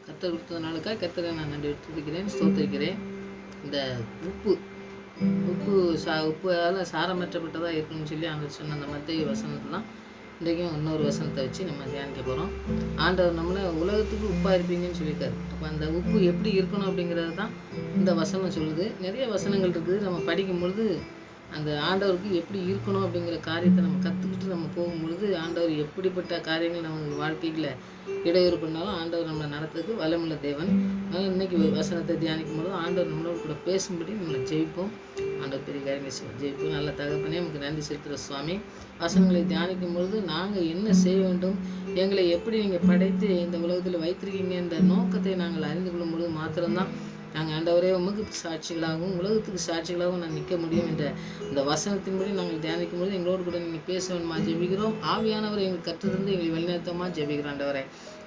கர்த்தர் கொடுத்த நாளுக்காக கர்த்தரை நான் நன்றி துதிக்கிறேன், ஸ்தோத்திரிக்கிறேன். இந்த உப்பு உப்பால் சாரமற்றப்பட்டதாக இருக்குன்னு சொல்லி ஆண்டவர் சொன்ன அந்த மத்திய வசனத்தை தான் இன்றைக்கும் இன்னொரு வசனத்தை வச்சு நம்ம தியானிக்க போகிறோம். ஆண்டவர் நம்மளை உலகத்துக்கு உப்பாக இருப்பீங்கன்னு சொல்லியிருக்காரு. அப்போ அந்த உப்பு எப்படி இருக்கணும் அப்படிங்கிறது தான் இந்த வசனம் சொல்லுது. நிறைய வசனங்கள் இருக்குது. நம்ம படிக்கும்பொழுது அந்த ஆண்டவருக்கு எப்படி இருக்கணும் அப்படிங்கிற காரியத்தை நம்ம கற்றுக்கிட்டு நம்ம போகும்பொழுது ஆண்டவர் எப்படிப்பட்ட காரியங்கள் நம்ம வாழ்க்கையில் இடையூறு பண்ணாலும் ஆண்டவர் நம்மளை நடத்துறதுக்கு வல்லமுள்ள தேவன். அதனால் இன்றைக்கி வசனத்தை தியானிக்கும் பொழுது ஆண்டவர் நம்மளோட கூட பேசும்படி நம்மளை ஜெயிப்போம். ஆண்டவர் பெரிய காரியங்களை ஜெயிப்போம். நல்ல தகப்பனே நமக்கு நன்றி செலுத்துகிற சுவாமி. வசனங்களை தியானிக்கும் பொழுது நாங்கள் என்ன செய்ய வேண்டும், எங்களை எப்படி நீங்கள் படைத்து இந்த உலகத்தில் வைத்திருக்கீங்க என்ற நோக்கத்தை நாங்கள் அறிந்து கொள்ளும் பொழுது மாத்திரம்தான் நாங்கள் ஆண்டவரே உமக்கு சாட்சிகளாகவும் உலகத்துக்கு சாட்சிகளாகவும் நான் நிற்க முடியும் என்ற இந்த வசனத்தின்படி நாங்கள் தியானிக்கும் போது எங்களோடு கூட நீங்கள் பேச வேணுமா ஜெபிக்கிறோம். ஆவியானவரை எங்களுக்கு கற்றுத்தந்து எங்களை வழிநடத்தமாக ஜெபிக்கிறோம். ஆண்டவரை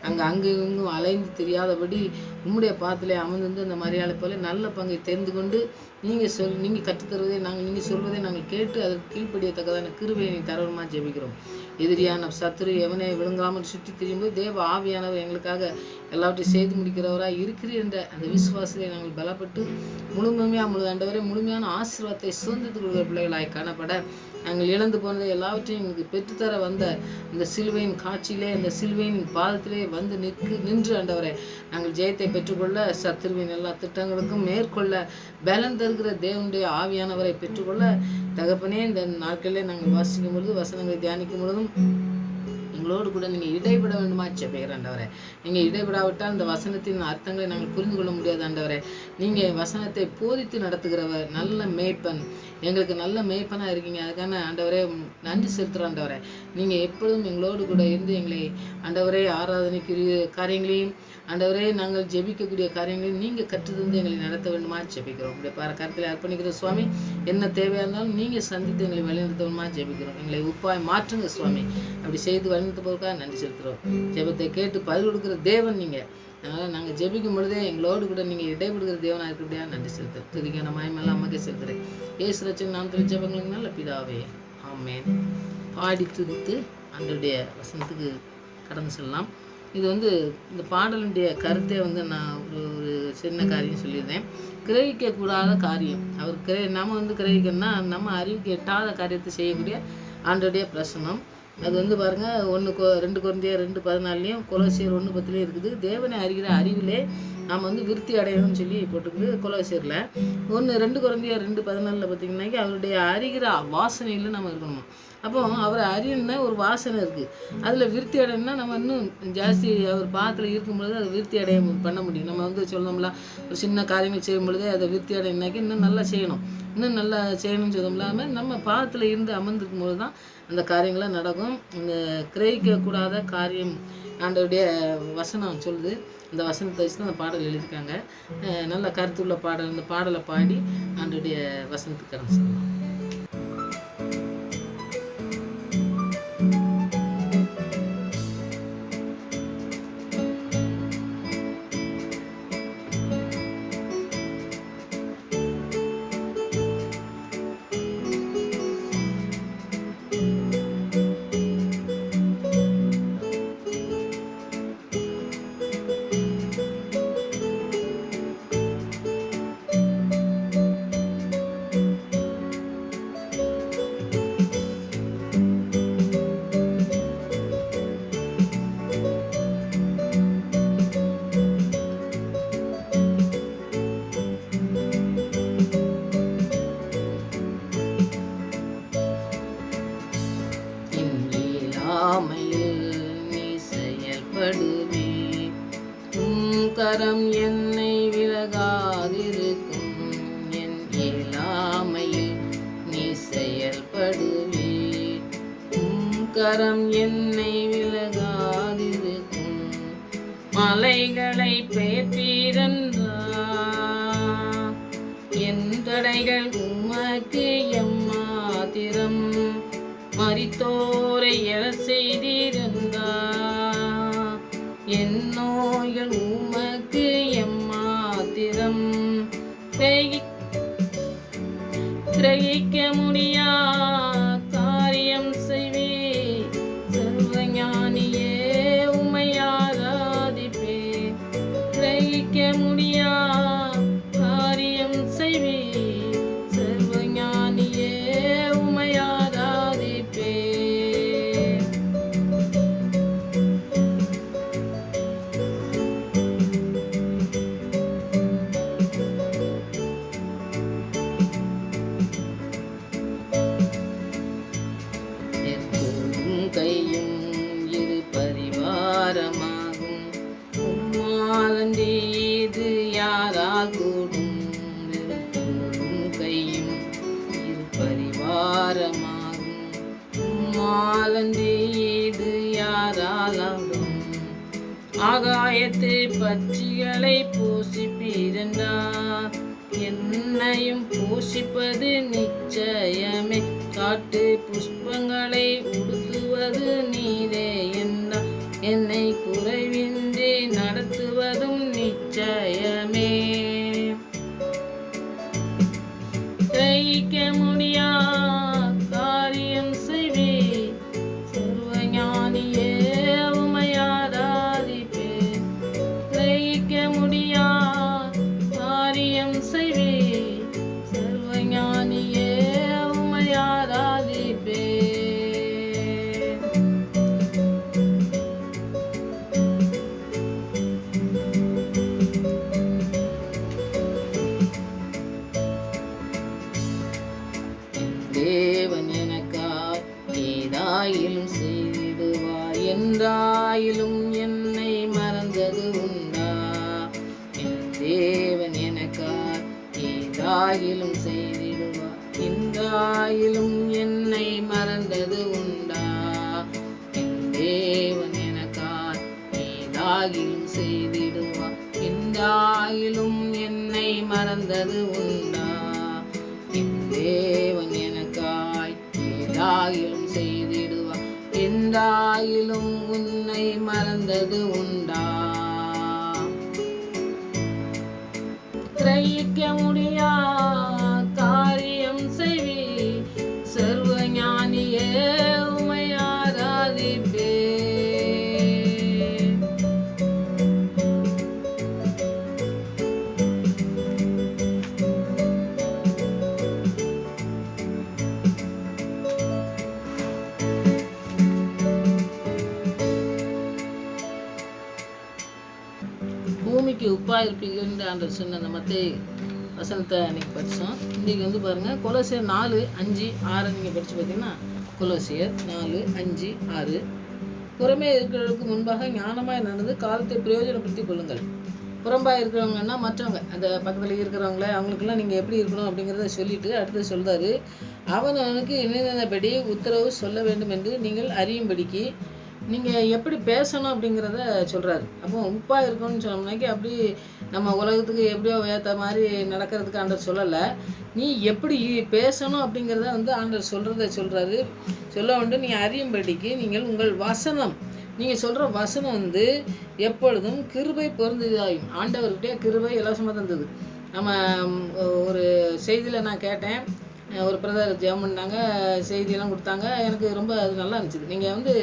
அங்கே இங்கும் அலைந்து தெரியாதபடி உம்முடைய பாத்திலே அமர்ந்து இந்த மரியாதை போல நல்ல பங்கை தெரிந்து கொண்டு நீங்கள் கற்றுத்தருவதை நீங்கள் சொல்வதை நாங்கள் கேட்டு அதற்கு கீழ்ப்படியத்தக்கதான கிருபையை நீ தரணுமா ஜெபிக்கிறோம். எதிரியான சத்துரு எவனை விழுங்காமல் சுற்றி திரியும்போது தேவ ஆவியானவர் எங்களுக்காக எல்லாவற்றையும் செய்து முடிக்கிறவராக இருக்கிறீர் என்ற அந்த விசுவாசத்தை நாங்கள் பலப்பட்டு முழு ஆண்டவரை முழுமையான ஆசீர்வாதத்தை சுதந்திரத்துக் கொள்கிற பிள்ளைகளாய் காணப்பட நாங்கள் இழந்து போனதை எல்லாவற்றையும் எங்களுக்கு பெற்றுத்தர வந்த இந்த சிலுவையின் காட்சியிலே இந்த சிலுவையின் பாதத்திலே வந்து நின்று ஆண்டவரை நாங்கள் ஜெயத்தை பெற்றுக்கொள்ள சத்துருவின் எல்லா திட்டங்களுக்கும் மேற்கொள்ள பலன் தருகிற தேவனுடைய ஆவியானவரை பெற்றுக்கொள்ள தகப்பனே இந்த நாட்களிலே நாங்கள் வாசிக்கும் பொழுது வசனங்களை தியானிக்கும் பொழுதும் எங்களோடு கூட நீங்கள் இடைபட வேண்டுமா ஜெபிக்கிறேன் ஆண்டவரே. நீங்கள் இடைபடாவிட்டால் இந்த வசனத்தின் அர்த்தங்களை நாங்கள் புரிந்து கொள்ள முடியாது ஆண்டவரே. நீங்கள் வசனத்தை போதித்து நடத்துகிறவர், நல்ல மேய்ப்பன், எங்களுக்கு நல்ல மேய்ப்பனாக இருக்கீங்க. அதுக்கான ஆண்டவரே நன்றி செலுத்துகிறோம் ஆண்டவரே. நீங்கள் எப்பொழுதும் எங்களோடு கூட இருந்து எங்களை ஆண்டவரே ஆராதனைக்குரிய காரியங்களையும் ஆண்டவரே நாங்கள் ஜெபிக்கக்கூடிய காரியங்களையும் நீங்கள் கற்றுத்தந்து எங்களை நடத்த வேண்டுமா ஜெபிக்கிறோம். இப்படி கருத்தில் அர்ப்பணிக்கிற சுவாமி, என்ன தேவையாக இருந்தாலும் நீங்கள் சந்தித்து எங்களை வழிநடத்த வேண்டுமா ஜெபிக்கிறோம். எங்களை உப்பாய் மாற்றுங்க சுவாமி. அப்படி செய்து வழிநடத்துவதற்காக நன்றி செலுத்துகிறோம். ஜெபத்தை கேட்டு பதில் கொடுக்குற தேவன் நீங்கள். அதனால் நாங்கள் ஜெபிக்கும் பொழுதே எங்களோடு கூட நீங்கள் இடைபடுகிற தேவனாக இருக்கிறபடியா நன்றி செலுத்துறேன். துதிக்கான மயமெல்லாம் அம்மாக்கே செலுத்துகிறேன். ஏசு ரட்சகன் நாமத்தில் ஜெபங்களுக்கு நல்ல பிதாவே, ஆமென். பாடி துதித்து ஆண்டவருடைய வசனத்துக்கு கடந்து செல்லலாம். இது இந்த பாடலுடைய கருத்தை நான் ஒரு சின்ன காரியம் சொல்லியிருந்தேன். கிரகிக்கக்கூடாத காரியம். அவர் நம்ம கிரகிக்கணும்னா நம்ம அறிவுக்கு எட்டாத காரியத்தை செய்யக்கூடிய ஆண்டவருடைய பிரசனம். அது பாருங்கள் 2 கொரிந்தியர் 2:14 கொலோசியர் 1:10 இருக்குது. தேவனை அறிகிற அறிவிலே நாம் விருத்தி அடையணும்னு சொல்லி போட்டுக்குது கொலோசியரில். 2 கொரிந்தியர் 2:14 பார்த்திங்கன்னாக்கி அவருடைய அறிகிற வாசனையில் நம்ம இருக்கணும். அப்போ அவரை அறியணுன்னா ஒரு வாசனை இருக்குது. அதில் விருத்தி அடையணும்னா நம்ம இன்னும் ஜாஸ்தி அவர் பாத்தில் இருக்கும்பொழுது அதை விருத்தி அடைய பண்ண முடியும். நம்ம சொல்லணும்ல, ஒரு சின்ன காரியங்கள் செய்யும் பொழுதே அதை விருத்தி அடையினாக்கி இன்னும் நல்லா செய்யணும், இன்னும் நல்லா செய்யணும்னு சொல்லணும்ல. அதுமாதிரி நம்ம பாதத்தில் இருந்து அமர்ந்திருக்கும் போது தான் அந்த காரியங்களாம் நடக்கும். இந்த கிரகிக்கக்கூடாத காரியம் ஆண்டவருடைய வசனம் சொல்லுது. இந்த வசனத்தை வச்சு தான் அந்த பாடல் எழுதியிருக்காங்க. நல்ல கருத்துள்ள பாடல். இந்த பாடலை பாடி ஆண்டவருடைய வசனத்துக்கு கடந்து சொல்லலாம். நீ செயல்படுவே, கரம் என்னை விலகாதிருக்கும். என் இயலாமையில் நீ செயல்படுவே, கரம் என்னை விலகாதிருக்கும். மலைகளை பெயர்ப்பீரென்றா, என் தடைகள் உமக்கு எம்மாத்திரம். மரித்தோரை எழச் செய்திருந்தா, என் நோய்கள் உமக்கு எம்மாத்திரம். கிரகிக்க முடியா காரியம் செய்வே, சர்வஞானியே உம்மை ஆராதிப்பே. கிரகிக்க முடியா காரியம் செய்வி சர்வஞானியே உமையாராதிப்பே. எப்போதும் கையும் இரு பரிவாரமாகும் உம்மாலன்றி இது யாரால் கூடும். எப்போதும் கையும் இரு பரிவாரமாகும் உம்மாலன்றி இது யாரால் ஆகும். ஆகாயத்து பட்சிகளை போஷிப்பீரென்றார் என்னையும் போஷிப்பது நிச்சயமே. காட்டு புஷ்பங்களை உடுத்துவது நீரே என்றார் என்னை குறைவின்றி நடத்துவதும் நிச்சயமே. கிரகிக்க முடியா காரியம் செய்வே சர்வஞானியே உமையாராதிப்பே. கிரகிக்க முடியா காரியம் செய்வே சர்வஞானியே உமையாராதிப்பே. தேவன் எனக்காய் ஏதாயிலும் செய்திடுவார் என்றாயிலும் என்னை மறந்தது உண்டா. என் தேவன் எனக்காய் ஏதாயிலும் செய்திடுவார் என்றாயிலும் என்னை மறந்தது உண்டா. என் தேவன் எனக்காய் ஏதாயிலும் செய்திடுவார் என்றாயிலும் என்னை மறந்தது உண்டா. என் தேவன் எனக்காய் ஏதாயிலும் செய்திடுவார் என்றாயிலும் உன்னை மறந்தது உண்டா. கிரகிக்க முடியா காரியம் செய்வி சர்வஞானியே உமையாராதிப்பே. பூமிக்கு உப்பாக இருப்பீங்கன்னு ஆண்டவர் சொன்ன அந்த மத்தேயு வசனத்தை அன்றைக்கி படித்தோம். இன்றைக்கி வந்து பாருங்கள் கொலோசியர் 4:5-6 நீங்கள் படித்து பார்த்தீங்கன்னா கொலோசியர் 4:5-6 புறமே இருக்கிறவர்களுக்கு முன்பாக ஞானமாய் நடந்து காலத்தை பிரயோஜனப்படுத்தி கொள்ளுங்கள். புறம்பாக இருக்கிறவங்கன்னா மற்றவங்க அந்த பக்கத்தில் இருக்கிறவங்கள அவங்களுக்கெல்லாம் நீங்கள் எப்படி இருக்கணும் அப்படிங்கிறத சொல்லிவிட்டு அடுத்து சொல்கிறாரு, அவனுக்கு இணைந்தபடி உத்தரவு சொல்ல வேண்டும் என்று நீங்கள் அறியும்படிக்கு நீங்கள் எப்படி பேசணும் அப்படிங்கிறத சொல்கிறாரு. அப்போ உப்பாக இருக்கணும்னு சொன்னோம்னாக்கி அப்படி நம்ம உலகத்துக்கு எப்படியோ ஏற்ற மாதிரி நடக்கிறதுக்கு ஆண்டவர் சொல்லலை. நீ எப்படி பேசணும் அப்படிங்கிறத வந்து ஆண்டவர் சொல்கிறாரு. சொல்ல வந்து நீ அறியும்படிக்கு நீங்கள் உங்கள் வசனம் நீங்கள் சொல்கிற வசனம் வந்து எப்பொழுதும் கிருபை பொருந்ததாயும். ஆண்டவர்கிட்டே கிருபை இலவசமாக தந்தது. நம்ம ஒரு செய்தியில் நான் கேட்டேன், ஒரு பிரதர் ஜெபம் பண்ணாங்க, செய்தியெல்லாம் கொடுத்தாங்க. எனக்கு ரொம்ப அது நல்லா இருந்துச்சு. நீங்கள் வந்து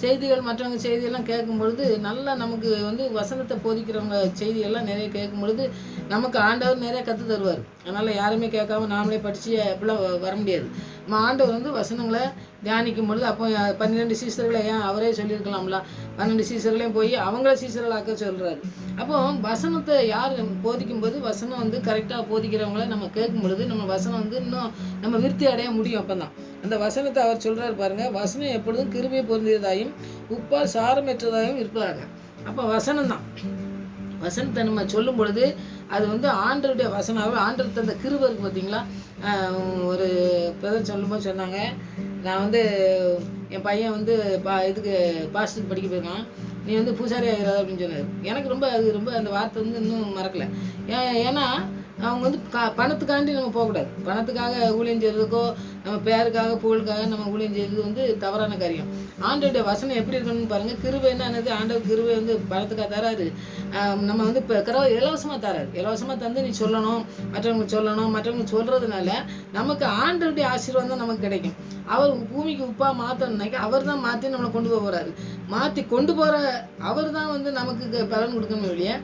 செய்திகள் மற்றவங்க செய்தியெல்லாம் கேட்கும்பொழுது நல்லா நமக்கு வந்து வசனத்தை போதிக்கிறவங்க செய்தியெல்லாம் நிறைய கேட்கும்பொழுது நமக்கு ஆண்டவர் நிறைய கற்று தருவார். அதனால் யாருமே கேட்காம நாமளே படித்து அப்படிலாம் வர முடியாது. நம்ம ஆண்டவர் வந்து வசனங்களை தியானிக்கும் பொழுது அப்போ 12 சீசர்களை ஏன் அவரே சொல்லியிருக்கலாம்ல, 12 சீசர்களையும் போய் அவங்கள சீசர்களாக்க சொல்கிறாரு. அப்போ வசனத்தை யார் போதிக்கும்போது வசனம் வந்து கரெக்டாக போதிக்கிறவங்கள நம்ம கேட்கும் பொழுது நம்ம வசனம் வந்து இன்னும் நம்ம விருத்தி அடைய முடியும். அப்போ தான் அந்த வசனத்தை அவர் சொல்கிறாரு பாருங்கள், வசனம் எப்பொழுதும் கிருபை பொருந்தியதாயும் உப்பால் சாரமற்றதாயும் இருப்பதாக. அப்போ வசனம் தான், வசனத்தை நம்ம சொல்லும் பொழுது அது வந்து ஆண்டருடைய வசனம். ஆண்டர் தந்த கிருபை இருக்குது பார்த்தீங்களா. ஒரு பிரதர் சொல்லும்போது சொன்னாங்க, நான் வந்து என் பையன் வந்து இதுக்கு பாஸ்டருக்கு படிக்க போயிருக்கான், நீ வந்து பூசாரி ஆகிறாத அப்படின்னு சொன்னார். எனக்கு ரொம்ப அந்த வார்த்தை வந்து இன்னும் மறக்கலை. ஏன்னா அவங்க வந்து பணத்துக்காண்டி நம்ம போகக்கூடாது. பணத்துக்காக ஊழியம் செய்கிறதுக்கோ நம்ம பேருக்காக புகழுக்காக நம்ம ஊழியம் செய்வது வந்து தவறான காரியம். ஆண்டவருடைய வசனம் எப்படி இருக்கணும்னு பாருங்கள். கிருபை என்னது? ஆண்டவர் கிருபை வந்து பணத்துக்காக தராரு. நம்ம வந்து இப்போ இலவசமாக தராரு. இலவசமாக தந்து நீ சொல்லணும், மற்றவங்களுக்கு சொல்கிறதுனால நமக்கு ஆண்டவருடைய ஆசீர்வாதம் தான் நமக்கு கிடைக்கும். அவர் பூமிக்கு உப்பாக மாற்றணுன்னாக்கி அவர் தான் மாற்றி நம்மளை கொண்டு போகிறாரு. மாற்றி கொண்டு போகிற அவர் தான் வந்து நமக்கு பலன் கொடுக்கணும் இல்லையா?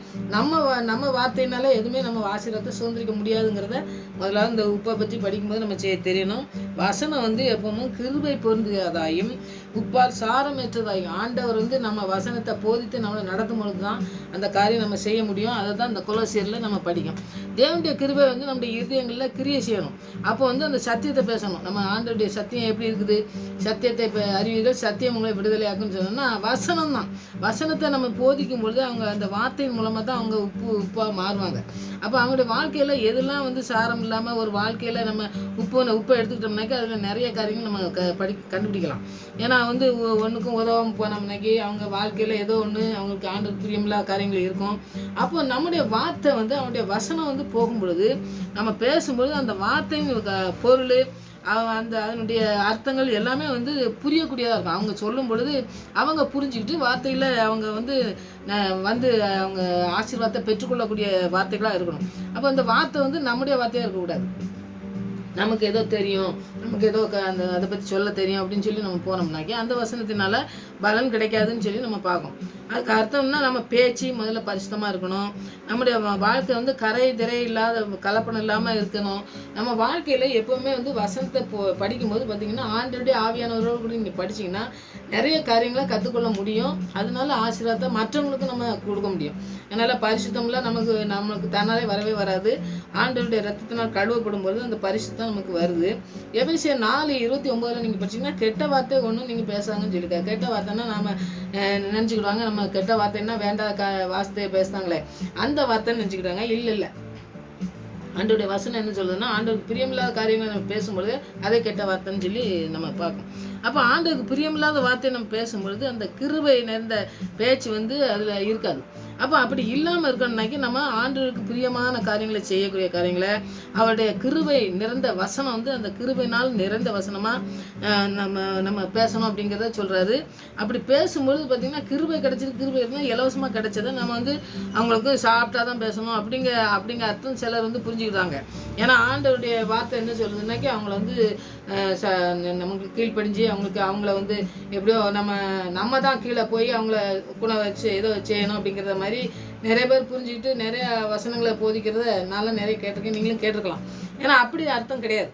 நம்ம வார்த்தையினால எதுவுமே நம்ம ஆசீர்வாதத்தை சுதந்திரிக்க முடியாதுங்கிறத முதல்ல இந்த உப்பை பற்றி படிக்கும்போது நம்ம தெரியணும். வசனம் வந்து எப்பவும் கிருபை பொருந்தியதாயும் உப்பால் சாரமேற்றதாயும் ஆண்டவர் வந்து நம்ம வசனத்தை போதித்து நம்மளை நடத்தும் பொழுது தான் அந்த காரியம் நம்ம செய்ய முடியும். அதை தான் இந்த கொலோசியரில் நம்ம படிக்கும். தேவனுடைய கிருபை வந்து நம்முடைய இருதயங்களில் கிரியை செய்யணும். அப்போ வந்து அந்த சத்தியத்தை பேசணும். நம்ம ஆண்டவருடைய சத்தியம் எப்படி இருக்குது? சத்தியத்தை இப்போ அறிவீர்கள், சத்தியம் உங்களை விடுதலையாக்குன்னு சொன்னோம்னா வசனம் தான். வசனத்தை நம்ம போதிக்கும் பொழுது அவங்க அந்த வார்த்தையின் மூலமாக தான் அவங்க உப்பாக மாறுவாங்க. அப்போ அவங்களுடைய வாழ்க்கையில் எதெல்லாம் வந்து சாரம் இல்லாமல் ஒரு வாழ்க்கையில் நம்ம உப்பை எடுத்துக்கிட்டோம்னாக்கி அதில் நிறைய காரியங்கள் நம்ம கண்டுபிடிக்கலாம். ஏன்னா வந்து ஒன்றுக்கும் உதவாமல் போனோம்னாக்கி அவங்க வாழ்க்கையில் ஏதோ ஒன்று அவங்களுக்கு ஆண்டு பிரியமில்லாத காரியங்கள் இருக்கும். அப்போ நம்முடைய வார்த்தை வந்து அவனுடைய வசனம் வந்து போகும் பொழுது நம்ம பேசும்பொழுது அந்த வார்த்தையின் பொருள் அதனுடைய அர்த்தங்கள் எல்லாமே வந்து புரியக்கூடியதாக இருக்கும். அவங்க சொல்லும் பொழுது அவங்க புரிஞ்சுக்கிட்டு வார்த்தையில் அவங்க வந்து அவங்க ஆசீர்வாதத்தை பெற்றுக்கொள்ளக்கூடிய வார்த்தைகளாக இருக்கணும். அப்போ அந்த வார்த்தை வந்து நம்முடைய வார்த்தையாக இருக்கக்கூடாது. நமக்கு ஏதோ தெரியும், நமக்கு ஏதோ அதை பற்றி சொல்ல தெரியும் அப்படின்னு சொல்லி நம்ம போனோம்னாக்கி அந்த வசனத்தினால பலன் கிடைக்காதுன்னு சொல்லி நம்ம பார்க்கணும். அதுக்கு அர்த்தம்னா நம்ம பேச்சு முதல்ல பரிசுத்தமாக இருக்கணும். நம்முடைய வாழ்க்கை வந்து கரை திரை இல்லாத கலப்பணம் இல்லாமல் இருக்கணும். நம்ம வாழ்க்கையில் எப்போவுமே வந்து வசனத்தை படிக்கும்போது பார்த்திங்கன்னா ஆண்டவருடைய ஆவியானவரோடு கூட நீங்கள் படிச்சிங்கன்னா நிறைய காரியங்களை கற்றுக்கொள்ள முடியும். அதனால ஆசீர்வாதத்தை மற்றவங்களுக்கு நம்ம கொடுக்க முடியும். அதனால் பரிசுத்தம்லாம் நமக்கு தன்னாலே வரவே வராது. ஆண்டவருடைய ரத்தத்தினால் கழுவப்படும் பொழுது அந்த பரிசுத்தம் நமக்கு வருது. எபேசியர் 4:29 நீங்கள் படிச்சிங்கன்னா கெட்ட வார்த்தை ஒன்றும் நீங்கள் பேசாங்கன்னு சொல்லியிருக்காங்க. கெட்ட வார்த்தைன்னா நாம் நினச்சிக்கிடுவாங்க நம்ம கெட்ட வார்த்தைன்னா வேண்டாத வார்த்தையை பேசுனாங்களே அந்த வார்த்தைன்னு நினச்சிக்கிட்டாங்க. இல்லை, ஆண்டவருடைய வசனம் என்ன சொல்லுதுன்னா ஆண்டவருக்கு பிரியமில்லாத காரியங்களை நம்ம பேசும்பொழுது அதே கெட்ட வார்த்தைன்னு சொல்லி நம்ம பார்க்கணும். அப்போ ஆண்டவருக்கு பிரியமில்லாத வார்த்தையை நம்ம பேசும்பொழுது அந்த கிருபை நிறைந்த பேச்சு வந்து அதில் இருக்காது. அப்போ அப்படி இல்லாமல் இருக்கணும்னாக்கி நம்ம ஆண்டவருக்கு பிரியமான காரியங்களை செய்யக்கூடிய காரியங்களை அவருடைய கிருபை நிறைந்த வசனம் வந்து அந்த கிருபைனால் நிறைந்த வசனமாக நம்ம பேசணும் அப்படிங்கிறத சொல்கிறாரு. அப்படி பேசும்பொழுது பார்த்திங்கன்னா கிருபை கிடச்சிருக்கு, இருந்தால் இலவசமாக கிடைச்சதை நம்ம வந்து அவங்களுக்கு சாப்பிட்டா தான் பேசணும் அப்படிங்கிற அர்த்தம் சிலர் வந்து புரிஞ்சுக்கிறாங்க. ஏன்னா ஆண்டவருடைய வார்த்தை என்ன சொல்லுதுன்னாக்கி அவங்கள வந்து நமக்கு கீழ்ப்படிஞ்சு அவங்கள வந்து எப்படியோ நம்ம தான் கீழே போய் அவங்கள குண வச்சு ஏதோ செய்யணும் அப்படிங்கிறத மாதிரி நிறைய பேர் புரிஞ்சுக்கிட்டு நிறைய வசனங்களை போதிக்கிறத நான்லாம் நிறைய கேட்டிருக்கேன், நீங்களும் கேட்டிருக்கலாம். ஏன்னா அப்படி அர்த்தம் கிடையாது.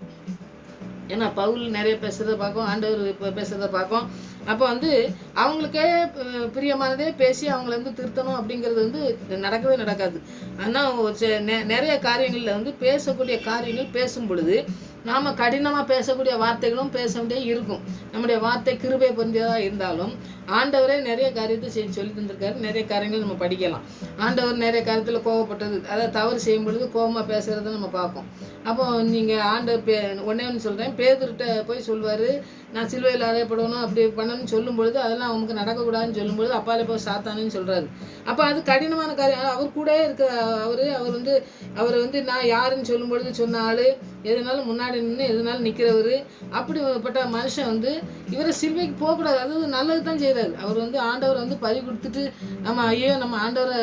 ஏன்னா பவுல் நிறைய பேசுகிறத பார்க்கும், ஆண்டவர் இப்போ பேசுகிறத பார்க்கும். அப்போ வந்து அவங்களுக்கே பிரியமானதே பேசி அவங்கள வந்து திருத்தணும் அப்படிங்கிறது வந்து நடக்கவே நடக்காது. ஆனால் நிறைய காரியங்களில் வந்து பேசக்கூடிய காரியங்கள் பேசும் பொழுது நாம் கடினமாக பேசக்கூடிய வார்த்தைகளும் பேச வேண்டிய இருக்கும். நம்முடைய வார்த்தை கிருபை பொருந்தியதாக இருந்தாலும் ஆண்டவரே நிறைய காரியத்தை சொல்லி தந்திருக்காரு. நிறைய காரியங்கள் நம்ம படிக்கலாம். ஆண்டவர் நிறைய காரியத்தில் கோவப்பட்டது, அதாவது தவறு செய்யும் பொழுது கோபமாக பேசுகிறத நம்ம பார்ப்போம். அப்போ நீங்கள் ஆண்டவர் ஒன்று சொல்கிறேன், பேதுருட்ட போய் சொல்வார் நான் சிலுவையில் அறையப்படணும் அப்படி பண்ணணும்னு சொல்லும் பொழுது அதெல்லாம் அவனுக்கு நடக்கக்கூடாதுன்னு சொல்லும்பொழுது அப்பாலே போய் சாத்தானுன்னு சொல்கிறாரு. அப்போ அது கடினமான காரியம். அவர் கூட இருக்க அவர் வந்து நான் யாருன்னு சொல்லும் பொழுது சொன்ன ஆள், எதுனாலும் முன்னாடி நின்று எதுனாலும் நிற்கிறவர். அப்படிப்பட்ட மனுஷன் வந்து இவரை சிலுவைக்கு போகக்கூடாது, அது நல்லது தான் செய்கிறாரு. அவர் வந்து ஆண்டவரை வந்து பறி கொடுத்துட்டு நம்ம ஆண்டவரை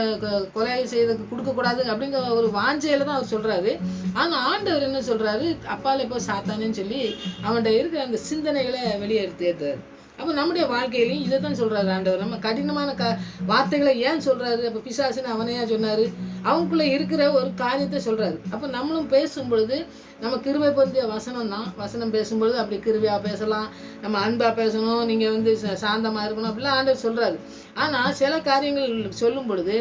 கொலை செய்யறதுக்கு கொடுக்கக்கூடாது அப்படிங்கிற ஒரு வாஞ்சையில் தான் அவர் சொல்கிறாரு. ஆனால் ஆண்டவர் என்ன சொல்கிறாரு, அப்பாலே போய் சாத்தானேன்னு சொல்லி அவன்கிட்ட இருக்கிற அந்த சிந்தனைகளை வெளியே எடுத்துறாரு. அப்போ நம்முடைய வாழ்க்கையிலையும் இதை தான் சொல்கிறாரு ஆண்டவர். நம்ம கடினமான வார்த்தைகளை ஏன் சொல்கிறாரு? அப்போ பிசாசுன்னு அவனையா சொன்னார்? அவங்களுக்குள்ளே இருக்கிற ஒரு காரியத்தை சொல்கிறாரு. அப்போ நம்மளும் பேசும் பொழுது நம்ம கிருபை பொருந்திய வசனம் தான். வசனம் பேசும்பொழுது அப்படி கிருபையாக பேசலாம், நம்ம அன்பாக பேசணும், நீங்கள் வந்து சாந்தமாக இருக்கணும் அப்படிலாம் ஆண்டவர் சொல்கிறாரு. ஆனால் சில காரியங்கள் சொல்லும் பொழுது